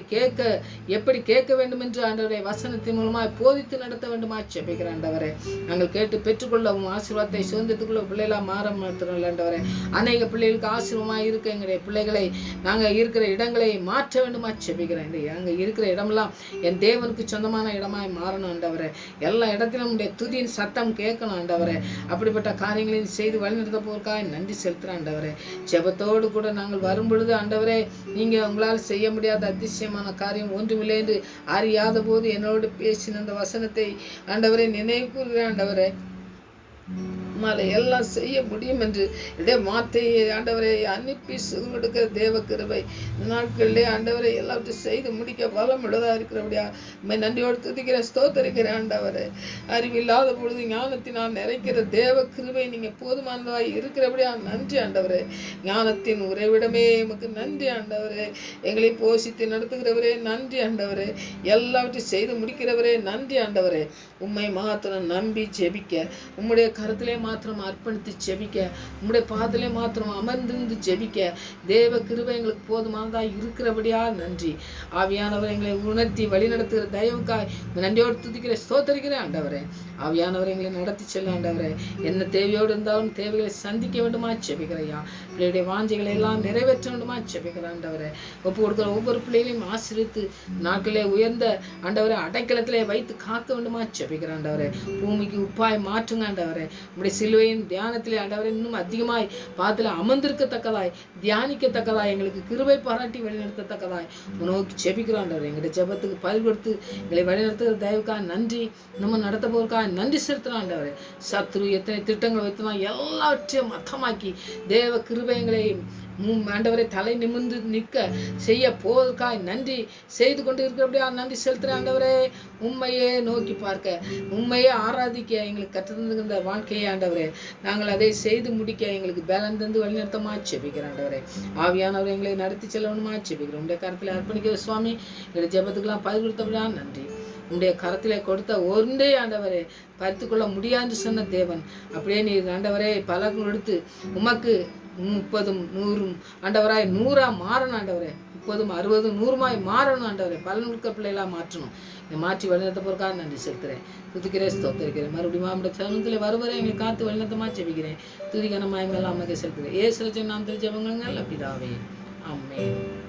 எப்படி கேட்க வேண்டும் என்று ஆண்டவரே வசனத்தின் மூலமாக போதித்து நடத்த வேண்டுமா செபிக்கிற ஆண்டவரே. நாங்கள் கேட்டு பெற்றுக்கொள்ளவும் ஆசீர்வாதத்தை சுதந்திரத்துக்குள்ள பிள்ளைகளாக மாற மாற்றுறோம் ஆண்டவரே. அநேக பிள்ளைகளுக்கு ஆசீர்வமாக இருக்க எங்களுடைய பிள்ளைகளை நாங்கள் இருக்கிற இடங்களை மாற்ற வேண்டுமா செபிக்கிறேன். நாங்கள் இருக்கிற இடமெல்லாம் என் தேவனுக்கு சொந்தமான இடமாய் மாறணும் ஆண்டவரே. எல்லா இடத்திலும் உடைய துதியின் சத்தம் கேட்கணும் ஆண்டவரே. அப்படிப்பட்ட காரியங்களையும் செய்து வழிநடத்த போவதற்காக நன்றி செலுத்துகிறேன் ஆண்டவரே. ஜெபத்தோடு கூட நாங்கள் வரும் பொழுது ஆண்டவரே, நீங்கள் உங்களால் செய்ய முடியாத அதிசயமான காரியம் ஒன்றுமில்லை என்று அறியாத போது என்னோடு பேசின அந்த வசனத்தை ஆண்டவரே நினைவு கூறுகிறேன் ஆண்டவரே. மலை எல்லாம் செய்ய முடியும் என்று இதே வார்த்தையை ஆண்டவரை அனுப்பி சுகம் கொடுக்கிற தேவ கிருபை நாட்களிலே ஆண்டவரை எல்லாத்தையும் செய்து முடிக்க வளம் உள்ளதாக இருக்கிறபடியா நன்றியோடு துதிக்கிறேன், ஸ்தோத்தரிக்கிறேன் ஆண்டவரை. அறிவில்லாத பொழுது ஞானத்தினால் நிறைக்கிற தேவ கிருபை நீங்கள் போதுமானதாக இருக்கிறபடியா நன்றி ஆண்டவரே. ஞானத்தின் உறைவிடமே எமக்கு நன்றி ஆண்டவரே. எங்களை போஷித்து நடத்துகிறவரே நன்றி ஆண்டவரே. எல்லாவற்றையும் செய்து முடிக்கிறவரே நன்றி ஆண்டவரே. உம்மை மாத்திரம் நம்பி ஜெபிக்க, உம்முடைய கருத்திலே மாத்திரம் அர்ப்பணித்து ஜெபிக்க, உம்முடைய பாதத்திலே மாத்திரம் அமர்ந்திருந்து ஜெபிக்க தேவ கிருபை எங்களுக்கு போதுமானதாக இருக்கிறபடியா நன்றி. ஆவியானவர் எங்களை உணர்த்தி வழி நடத்துகிற தயவுக்காய் நன்றியோடு துதிக்கிற ஸ்தோத்தரிக்கிறேன் ஆண்டவரே. ஆவியானவர் எங்களை நடத்தி செல்ல ஆண்டவரே. என்ன தேவையோடு இருந்தாலும் தேவைகளை சந்திக்க வேண்டுமா ஜெபிக்கிறையா. பிள்ளையுடைய வாஞ்சைகளை எல்லாம் நிறைவேற்ற வேண்டுமா ஜெபிக்கிற ஆண்டவரே. ஒப்பு கொடுக்குற ஒவ்வொரு பிள்ளைகளையும் ஆசிரித்து நாட்களே உயர்ந்த ஆண்டவரை அடைக்கலத்திலே வைத்து காக்க வேண்டுமா ஜெபிக்கிற ஆண்டவரே. பூமிக்கு உப்பாய் மாற்றுங்க ஆண்டவரே. உடைய சிலுவையின் தியானத்திலே ஆண்டவரை இன்னும் அதிகமாய் பாதத்தில் அமர்ந்திருக்கத்தக்கதாய் தியானிக்கத்தக்கதாய் எங்களுக்கு கிருபை பாராட்டி வழிநடத்தத்தக்கதாய் நோக்கி ஜெபிக்கிறோம் ஆண்டவரே. எங்களுடைய ஜெபத்துக்கு பதில் கொடுத்து எங்களை வழிநடத்துகிற தயவுக்காக நன்றி. நம்ம நடத்த போவதற்காக நன்றி செலுத்துகிறோம் ஆண்டவரே. சத்ரு எத்தனை திட்டங்கள் வைத்தனா எல்லாவற்றையும் மத்தமாக்கி தேவ கிருபைகளை ஆண்டவரை தலை நிமிர்ந்து நிற்க செய்ய போவதற்காக நன்றி செய்து கொண்டு இருக்கிறபடியா நன்றி செலுத்துகிறேன் ஆண்டவரே. உண்மையே நோக்கி பார்க்க, உண்மையே ஆராதிக்க எங்களுக்கு கற்றுத்தந்துகின்ற வாழ்க்கையை ஆண்டவரே நாங்கள் அதை செய்து முடிக்க எங்களுக்கு பேலன் தந்து வழிநடத்தமா செபிக்கிறோம் ஆண்டவரே. ஆவியானவரை எங்களை நடத்தி செல்லணுமா செபிக்கிறோம். உடைய கருத்தில் அர்ப்பணிக்கிற சுவாமி, எங்களுடைய ஜெபத்துக்கெல்லாம் பதில் கொடுத்தபடியா நன்றி. உடைய கரத்திலே கொடுத்த ஒன்றே ஆண்டவரே பறித்துக்கொள்ள முடியாது சொன்ன தேவன், அப்படியே நீர் ஆண்டவரே பலன் கொடுத்து உமக்கு 30 100 ஆண்டவராய் 100 மாறணும் ஆண்டவரே. 30, 60, 100 மாறணும் ஆண்டவரே. பலனுள்ள பிள்ளைகளாக மாற்றணும். இதை மாற்றி வழிநடத்த போறதுக்காக நன்றி செலுத்துகிறேன். துதிக்கிறேன், ஸ்தோத்திரிக்கிறேன். மறுபடியும் நம்முடைய சமூகத்தில் வருவரை எங்களை காத்து வழிநடத்தமாக ஜெபிக்கிறேன். துதிகன மயமெல்லாம் அமைக்க செலுத்துகிறேன். ஏசு ரட்சகர் நாமத்தில் ஜெபங்கள் நல்ல பிதாவே. ஆமென்.